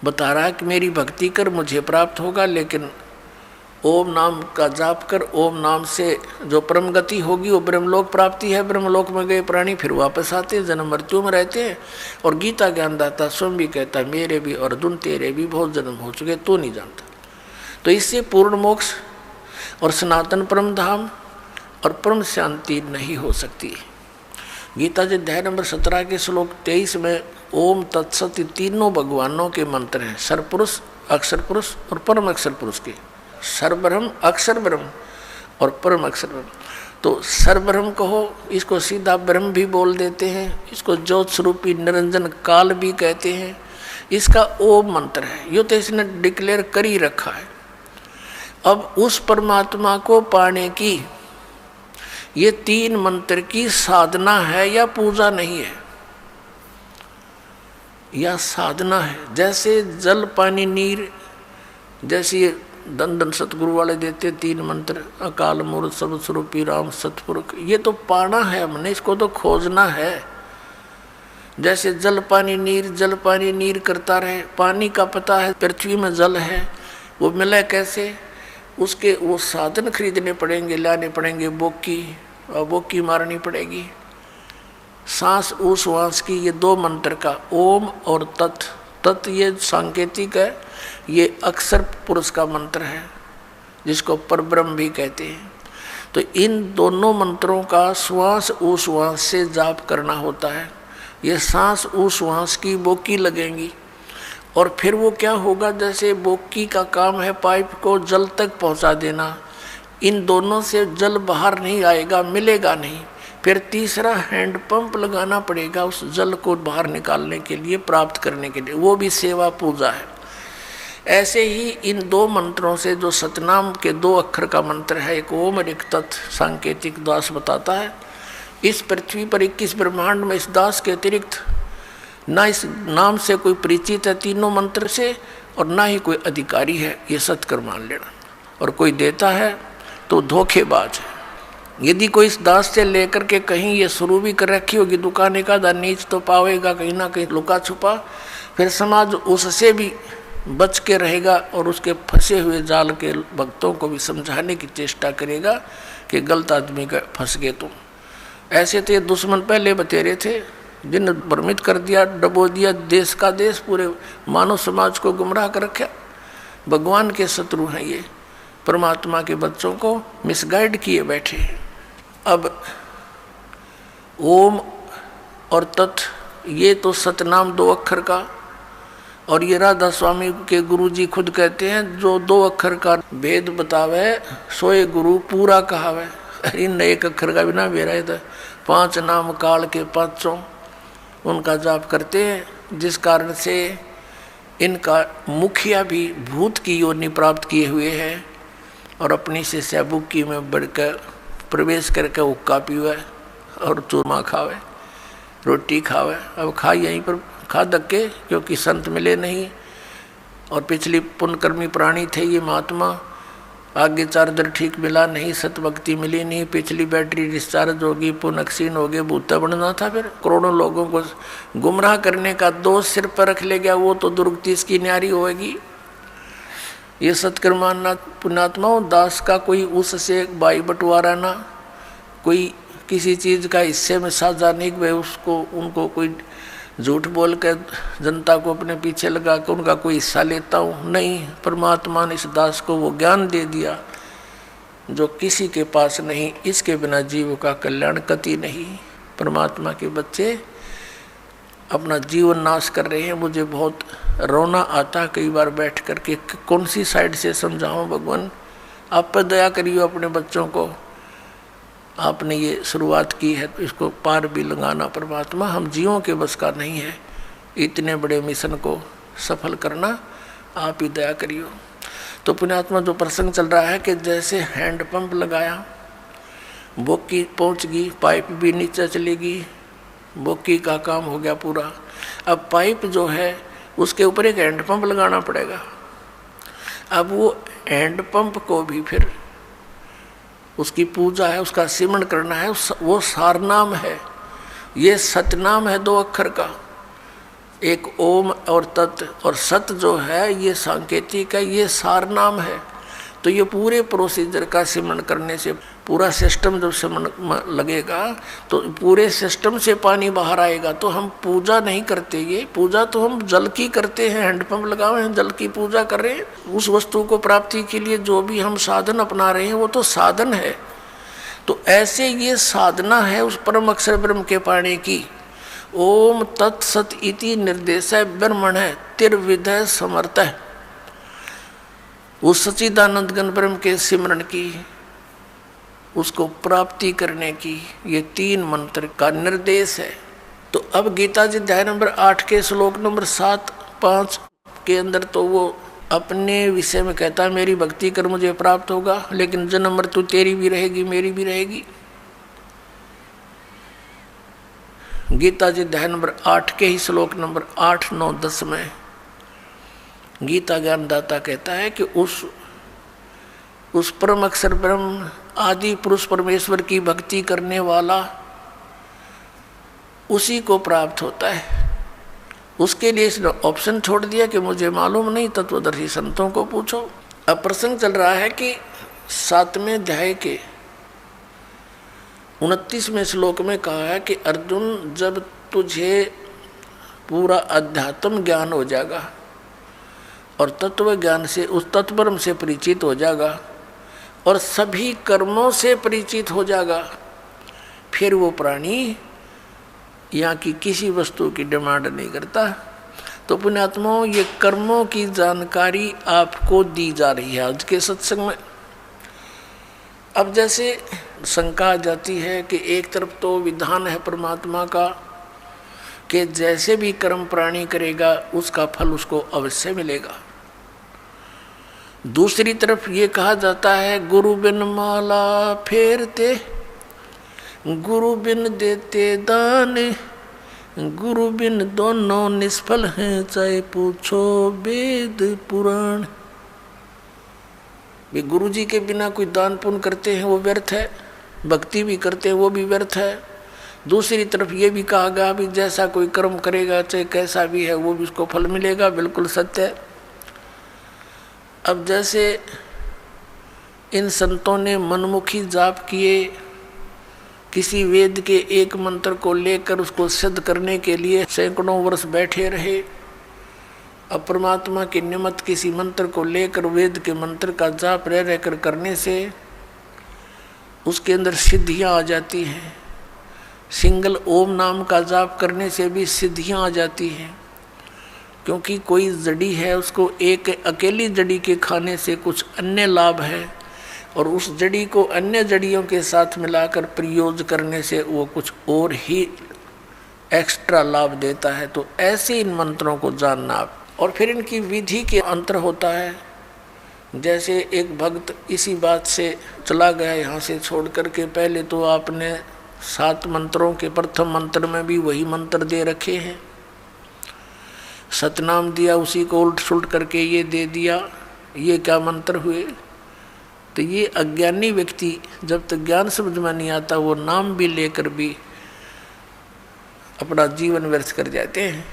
बता रहा है कि मेरी भक्ति कर मुझे प्राप्त होगा, लेकिन ओम नाम का जाप कर, ओम नाम से जो परम गति होगी वो ब्रह्मलोक प्राप्ति है। ब्रह्मलोक में गए प्राणी फिर वापस आते हैं, जन्म मृत्यु में रहते हैं। और गीता ज्ञानदाता स्वयं भी कहता है, मेरे भी अर्जुन तेरे भी बहुत जन्म हो चुके, तू नहीं जानता। तो इससे पूर्ण मोक्ष और सनातन परम धाम और परम शांति नहीं हो सकती। गीता जी अध्याय नंबर 17 के श्लोक 23 में ओम तत्सत तीनों भगवानों के मंत्र हैं, सरपुरुष, अक्षर पुरुष और परम अक्षर पुरुष के। सर्वब्रह्म, अक्षर ब्रह्म और परम अक्षर ब्रह्म। तो सर्वब्रह्म कहो, इसको सीधा ब्रह्म भी बोल देते हैं, इसको ज्योत स्वरूपी निरंजन काल भी कहते हैं। इसका ओम मंत्र है, यो तो इसने डिक्लेयर कर ही रखा है। अब उस परमात्मा को पाने की ये 3 मंत्र की साधना है या पूजा नहीं है, या साधना है। जैसे जल पानी नीर, जैसे दंदन सतगुरु वाले देते 3 मंत्र, अकाल मूर्त सब स्वरूपी राम सतपुरुष, ये तो पाना है हमने, इसको तो खोजना है। जैसे जल पानी नीर करता रहे, पानी का पता है पृथ्वी में जल है, वो मिले कैसे, उसके वो साधन खरीदने पड़ेंगे, लाने पड़ेंगे, बोकी मारनी पड़ेगी, सांस उस वास की। ये 2 मंत्र का ओम और तत् ये सांकेतिक है, ये अक्षर पुरुष का मंत्र है जिसको परब्रह्म भी कहते हैं। तो इन दोनों मंत्रों का श्वास उश्वास से जाप करना होता है। ये सांस उश्वास की बोकी लगेंगी और फिर वो क्या होगा, जैसे बोकी का काम है पाइप को जल तक पहुंचा देना, इन दोनों से जल बाहर नहीं आएगा, मिलेगा नहीं। फिर तीसरा हैंड पंप लगाना पड़ेगा उस जल को बाहर निकालने के लिए, प्राप्त करने के लिए, वो भी सेवा पूजा है। ऐसे ही इन 2 मंत्रों से, जो सतनाम के 2 अक्षर का मंत्र है, एक ओम और एक तत्, सांकेतिक दास बताता है इस पृथ्वी पर 21 ब्रह्मांड में इस दास के अतिरिक्त ना इस नाम से कोई परिचित है 3 मंत्र से, और ना ही कोई अधिकारी है, ये सत्कर मान लेना। और कोई देता है तो धोखेबाज है। यदि कोई इस दास से लेकर के कहीं ये शुरू भी कर रखी होगी दुकान, का नीच तो पावेगा कहीं ना कहीं लुका छुपा, फिर समाज उससे भी बच के रहेगा और उसके फंसे हुए जाल के भक्तों को भी समझाने की चेष्टा करेगा कि गलत आदमी का फंस गए तुम। ऐसे तो ये दुश्मन पहले बतेरे थे, जिन भ्रमित कर दिया, डबो दिया देश का देश, पूरे मानव समाज को गुमराह कर रखा। भगवान के शत्रु हैं ये, परमात्मा के बच्चों को मिसगाइड किए बैठे। अब ओम और तत् ये तो सतनाम 2 अक्षर का, और ये राधा स्वामी के गुरुजी खुद कहते हैं जो 2 अक्षर का भेद बतावे सोए गुरु पूरा कहावे। इन 1 अक्षर का बिना बेरा था। 5 नाम काल के 5 उनका जाप करते हैं, जिस कारण से इनका मुखिया भी भूत की योनि प्राप्त किए हुए हैं और अपनी से सैबुकी में बढ़कर प्रवेश करके हुक्का पीवे और चूरमा खावे, रोटी खावे। अब खा यहीं पर खा धक्के, क्योंकि संत मिले नहीं और पिछली पुण्यकर्मी प्राणी थे ये महात्मा। आगे चार्जर ठीक मिला नहीं, सतभक्ति मिली नहीं, पिछली बैटरी डिस्चार्ज होगी, पुनक्सीन हो गए, भूता बनना था। फिर करोड़ों लोगों को गुमराह करने का दोष सिर पर रख ले गया, वो तो दुर्गति इसकी न्यारी होगी। ये सत्कर्माना पुण्यात्माओं, दास का कोई उससे भाई बंटवारा ना, कोई किसी चीज़ का हिस्से में साझा नहीं, वह उसको उनको कोई झूठ बोल कर जनता को अपने पीछे लगा कर उनका कोई हिस्सा लेता हूँ, नहीं। परमात्मा ने इस दास को वो ज्ञान दे दिया जो किसी के पास नहीं। इसके बिना जीव का कल्याण कति नहीं। परमात्मा के बच्चे अपना जीवन नाश कर रहे हैं। मुझे बहुत रोना आता कई बार बैठ कर के कौन सी साइड से समझाऊं। भगवान आप पर दया करिए, अपने बच्चों को आपने ये शुरुआत की है तो इसको पार भी लगाना। परमात्मा हम जीवों के बस का नहीं है, इतने बड़े मिशन को सफल करना, आप ही दया करियो। तो पुण्यात्मा जो प्रसंग चल रहा है कि जैसे हैंड पंप लगाया, बोकी पहुंच गई, पाइप भी नीचे चलेगी, बोकी का काम हो गया पूरा। अब पाइप जो है उसके ऊपर एक हैंड पंप लगाना पड़ेगा। अब वो हैंड पंप को भी फिर उसकी पूजा है, उसका सिमरण करना है, वो सारनाम है, ये सतनाम है 2 अक्षर का, एक ओम और तत्, और सत जो है ये सांकेतिक है, ये सारनाम है। तो ये पूरे प्रोसीजर का सिमरण करने से पूरा सिस्टम जब सिमरण लगेगा तो पूरे सिस्टम से पानी बाहर आएगा। तो हम पूजा नहीं करते, ये पूजा तो हम जल की करते हैं, हैंडपंप लगाए हैं, जल की पूजा कर रहे हैं। उस वस्तु को प्राप्ति के लिए जो भी हम साधन अपना रहे हैं वो तो साधन है। तो ऐसे ये साधना है उस परम अक्षर ब्रह्म के पाने की। ओम तत्सत इति निर्देश ब्रह्मण है तिर्विधय समर्थ है, उस सच्चिदानंद घन ब्रह्म के सिमरण की, उसको प्राप्ति करने की ये 3 मंत्र का निर्देश है। तो अब गीता जी अध्याय नंबर 8 के श्लोक नंबर 7-5 के अंदर तो वो अपने विषय में कहता है मेरी भक्ति कर मुझे प्राप्त होगा, लेकिन जन्म मृत्यु तेरी भी रहेगी मेरी भी रहेगी। गीता जी अध्याय नंबर 8 के ही श्लोक नंबर 8, 9, 10 में गीता ज्ञानदाता कहता है कि उस परम अक्षर ब्रह्म आदि पुरुष परमेश्वर की भक्ति करने वाला उसी को प्राप्त होता है। उसके लिए इसने ऑप्शन छोड़ दिया कि मुझे मालूम नहीं, तत्वदर्शी संतों को पूछो। अब प्रसंग चल रहा है कि 7वें अध्याय के 29वें श्लोक में कहा है कि अर्जुन जब तुझे पूरा अध्यात्म ज्ञान हो जाएगा और तत्व ज्ञान से उस तत्वब्रह्म से परिचित हो जाएगा और सभी कर्मों से परिचित हो जाएगा, फिर वो प्राणी यहाँ की किसी वस्तु की डिमांड नहीं करता। तो पुण्यात्माओं ये कर्मों की जानकारी आपको दी जा रही है आज के सत्संग में। अब जैसे शंका आ जाती है कि एक तरफ तो विधान है परमात्मा का कि जैसे भी कर्म प्राणी करेगा उसका फल उसको अवश्य मिलेगा, दूसरी तरफ ये कहा जाता है गुरु बिन माला फेरते, गुरु बिन देते दान, गुरु बिन दोनों निष्फल हैं, चाहे पूछो वेद पुराण। वे गुरु जी के बिना कोई दान पुण्य करते हैं वो व्यर्थ है, भक्ति भी करते हैं वो भी व्यर्थ है। दूसरी तरफ ये भी कहा गया भी जैसा कोई कर्म करेगा चाहे कैसा भी है वो भी उसको फल मिलेगा, बिल्कुल सत्य है। अब जैसे इन संतों ने मनमुखी जाप किए, किसी वेद के एक मंत्र को लेकर उसको सिद्ध करने के लिए सैकड़ों वर्ष बैठे रहे। अब परमात्मा के निमित्त किसी मंत्र को लेकर वेद के मंत्र का जाप रह रहकर करने से उसके अंदर सिद्धियां आ जाती हैं। सिंगल ओम नाम का जाप करने से भी सिद्धियां आ जाती हैं, क्योंकि कोई जड़ी है उसको एक अकेली जड़ी के खाने से कुछ अन्य लाभ है, और उस जड़ी को अन्य जड़ियों के साथ मिलाकर प्रयोग करने से वो कुछ और ही एक्स्ट्रा लाभ देता है। तो ऐसे इन मंत्रों को जानना आप। और फिर इनकी विधि के अंतर होता है। जैसे एक भक्त इसी बात से चला गया यहाँ से छोड़ करके, पहले तो आपने 7 मंत्रों के प्रथम मंत्र में भी वही मंत्र दे रखे हैं, सतनाम दिया, उसी को उल्ट सुलट करके ये दे दिया, ये क्या मंत्र हुए। तो ये अज्ञानी व्यक्ति जब तक ज्ञान समझ में नहीं आता वो नाम भी लेकर भी अपना जीवन व्यर्थ कर जाते हैं।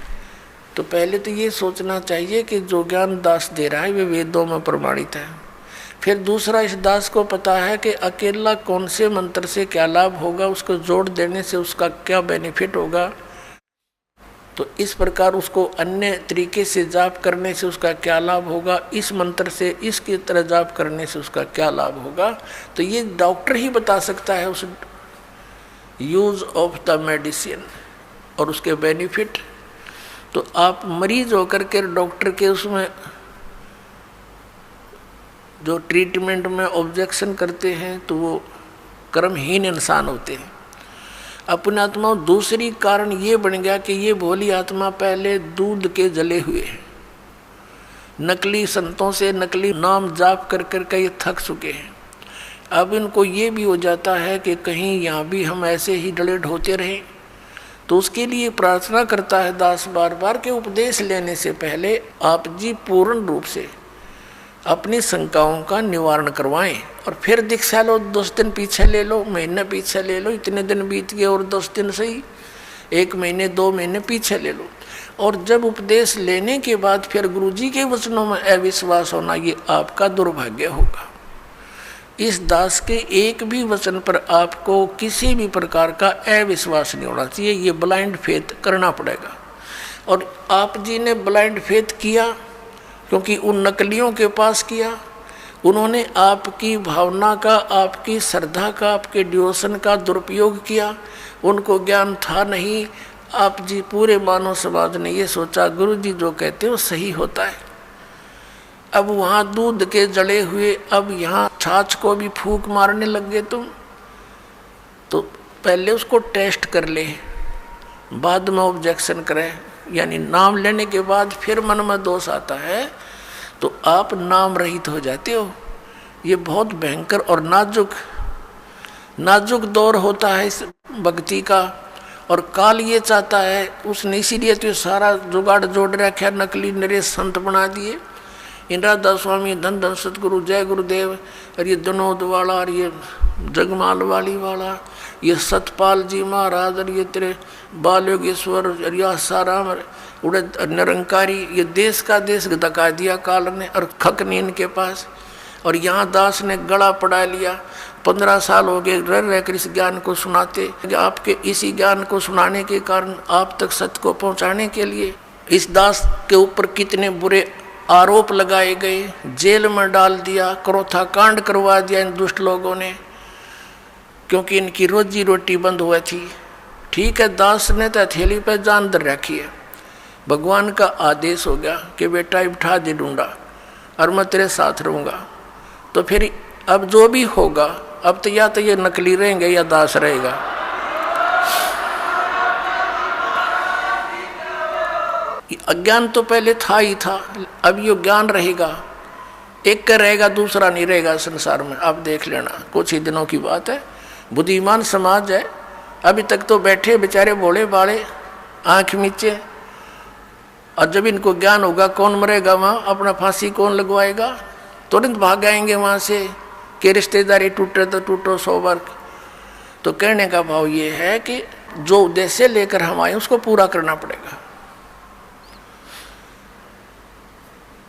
तो पहले तो ये सोचना चाहिए कि जो ज्ञान दास दे रहा है वे वेदों में प्रमाणित है। फिर दूसरा, इस दास को पता है कि अकेला कौन से मंत्र से क्या लाभ होगा, उसको जोड़ देने से उसका क्या बेनिफिट होगा। तो इस प्रकार उसको अन्य तरीके से जाप करने से उसका क्या लाभ होगा, इस मंत्र से इसकी तरह जाप करने से उसका क्या लाभ होगा। तो ये डॉक्टर ही बता सकता है उस यूज ऑफ द मेडिसिन और उसके बेनिफिट। तो आप मरीज होकर के डॉक्टर के उसमें जो ट्रीटमेंट में ऑब्जेक्शन करते हैं तो वो कर्महीन इंसान होते हैं। अपनी आत्मा दूसरी कारण ये बन गया कि ये भोली आत्मा पहले दूध के जले हुए हैं, नकली संतों से नकली नाम जाप कर कर के ये थक चुके हैं। अब इनको ये भी हो जाता है कि कहीं यहाँ भी हम ऐसे ही डले ढोते रहें। तो उसके लिए प्रार्थना करता है दास बार बार के उपदेश लेने से पहले आप जी पूर्ण रूप से अपनी शंकाओं का निवारण करवाएं, और फिर दीक्षा लो। 10 दिन पीछे ले लो, महीने पीछे ले लो, इतने दिन बीत गए और 10 दिन सही, 1 महीने 2 महीने पीछे ले लो। और जब उपदेश लेने के बाद फिर गुरुजी के वचनों में अविश्वास होना, ये आपका दुर्भाग्य होगा। इस दास के एक भी वचन पर आपको किसी भी प्रकार का अविश्वास नहीं होना चाहिए, ये ब्लाइंड फेथ करना पड़ेगा। और आप जी ने ब्लाइंड फेथ किया क्योंकि उन नकलियों के पास किया, उन्होंने आपकी भावना का, आपकी श्रद्धा का, आपके डिवोशन का दुरुपयोग किया। उनको ज्ञान था नहीं। आप जी पूरे मानव समाज ने ये सोचा गुरु जी जो कहते हैं वो सही होता है। अब वहाँ दूध के जड़े हुए, अब यहाँ छाछ को भी फूंक मारने लग गए तुम। तो पहले उसको टेस्ट कर ले, बाद में ऑब्जेक्शन करें। यानी नाम लेने के बाद फिर मन में दोष आता है तो आप नाम रहित हो जाते हो। ये बहुत भयंकर और नाजुक दौर होता है इस भक्ति का। और काल ये चाहता है, उसने इसीलिए तो सारा जुगाड़ जोड़ रखा, नकली नरेश संत बना दिए। इंद्रादास स्वामी, धन धन सतगुरु, जय गुरुदेव, और ये विनोद वाला, और ये जगमाल वाली वाला, ये सतपाल जी महाराज, और ये तेरे बाल योगेश्वर, और यह साराम उड़े निरंकारी, ये देश का देश धका दिया काल ने और खक नहीं इनके पास। और यहाँ दास ने गला पड़ा लिया। 15 साल हो गए रह रहकर इस ज्ञान को सुनाते। आपके इसी ज्ञान को सुनाने के कारण आप तक सत्य को पहुँचाने के लिए इस दास के ऊपर कितने बुरे आरोप लगाए गए, जेल में डाल दिया, क्रोथा कांड करवा दिया इन दुष्ट लोगों ने, क्योंकि इनकी रोजी रोटी बंद हुई थी। ठीक है, दास ने तो हथेली पर जान दर रखी है। भगवान का आदेश हो गया कि बेटा उठा दे ढूंढा और मैं तेरे साथ रहूँगा। तो फिर अब जो भी होगा, अब तो या तो ये नकली रहेंगे या दास रहेगा। अज्ञान तो पहले था ही था, अब ये ज्ञान रहेगा। एक का रहेगा, दूसरा नहीं रहेगा संसार में। आप देख लेना, कुछ ही दिनों की बात है। बुद्धिमान समाज है, अभी तक तो बैठे बेचारे भोले भाले, आँख मीचे। और जब इनको ज्ञान होगा, कौन मरेगा वहाँ, अपना फांसी कौन लगवाएगा, तुरंत भाग आएंगे वहाँ से कि रिश्तेदारी टूटे तो टूटो 100 बार। तो कहने का भाव ये है कि जो उद्देश्य लेकर हम आए उसको पूरा करना पड़ेगा।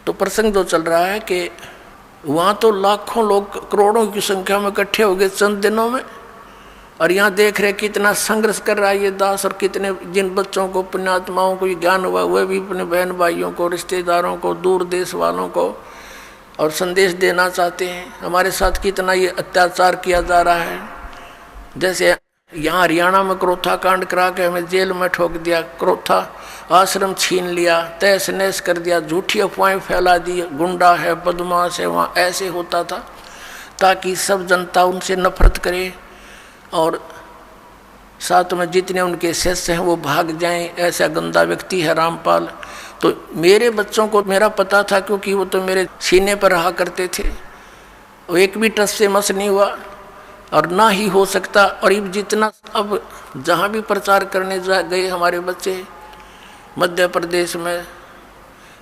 तो प्रसंग जो चल रहा है कि वहाँ तो लाखों लोग करोड़ों की संख्या में इकट्ठे हो गए चंद दिनों में, और यहाँ देख रहे कितना संघर्ष कर रहा है ये दास, और कितने जिन बच्चों को पुण्यात्माओं को ज्ञान हुआ वह भी अपने बहन भाइयों को, रिश्तेदारों को, दूर देश वालों को और संदेश देना चाहते हैं। हमारे साथ कितना ये अत्याचार किया जा रहा है। जैसे यहाँ हरियाणा में क्रोथा कांड करा के हमें जेल में ठोक दिया, क्रोथा आश्रम छीन लिया, तहस नहस कर दिया, झूठी अफवाहें फैला दी, गुंडा है, बदमाश है। वहाँ ऐसे होता था ताकि सब जनता उनसे नफरत करे और साथ में जितने उनके शिष्य हैं वो भाग जाएं। ऐसा गंदा व्यक्ति है रामपाल। तो मेरे बच्चों को मेरा पता था, क्योंकि वो तो मेरे सीने पर रहा करते थे। वो एक भी टस से मस नहीं हुआ और ना ही हो सकता। और जितना अब जहाँ भी प्रचार करने गए हमारे बच्चे मध्य प्रदेश में,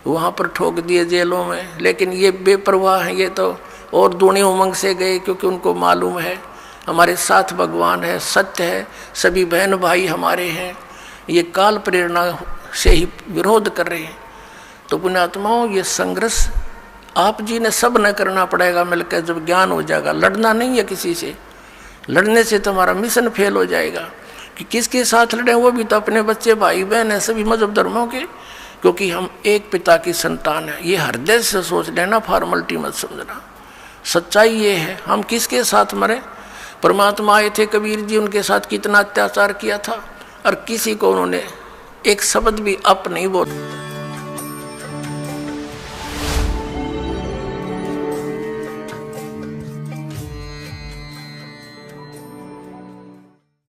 वहाँ पर ठोक दिए जेलों में। लेकिन ये बेपरवाह हैं, ये तो और दूनी उमंग से गए, क्योंकि उनको मालूम है हमारे साथ भगवान है, सत्य है, सभी बहन भाई हमारे हैं। ये काल प्रेरणा से ही विरोध कर रहे हैं। तो पुण्यात्माओं, ये संघर्ष आप जी ने सब न करना पड़ेगा मिलकर। जब ज्ञान हो जाएगा, लड़ना नहीं है किसी से, लड़ने से तुम्हारा मिशन फेल हो जाएगा। कि किसके साथ लड़े, वो भी तो अपने बच्चे भाई बहन हैं, सभी मजहब धर्मों के, क्योंकि हम एक पिता की संतान है। ये हृदय से सोच लेना, फॉर्मलिटी मत समझना। सच्चाई ये है, हम किसके साथ मरे। परमात्मा आए थे कबीर जी, उनके साथ कितना अत्याचार किया था और किसी को उन्होंने एक शब्द भी अप नहीं बोला।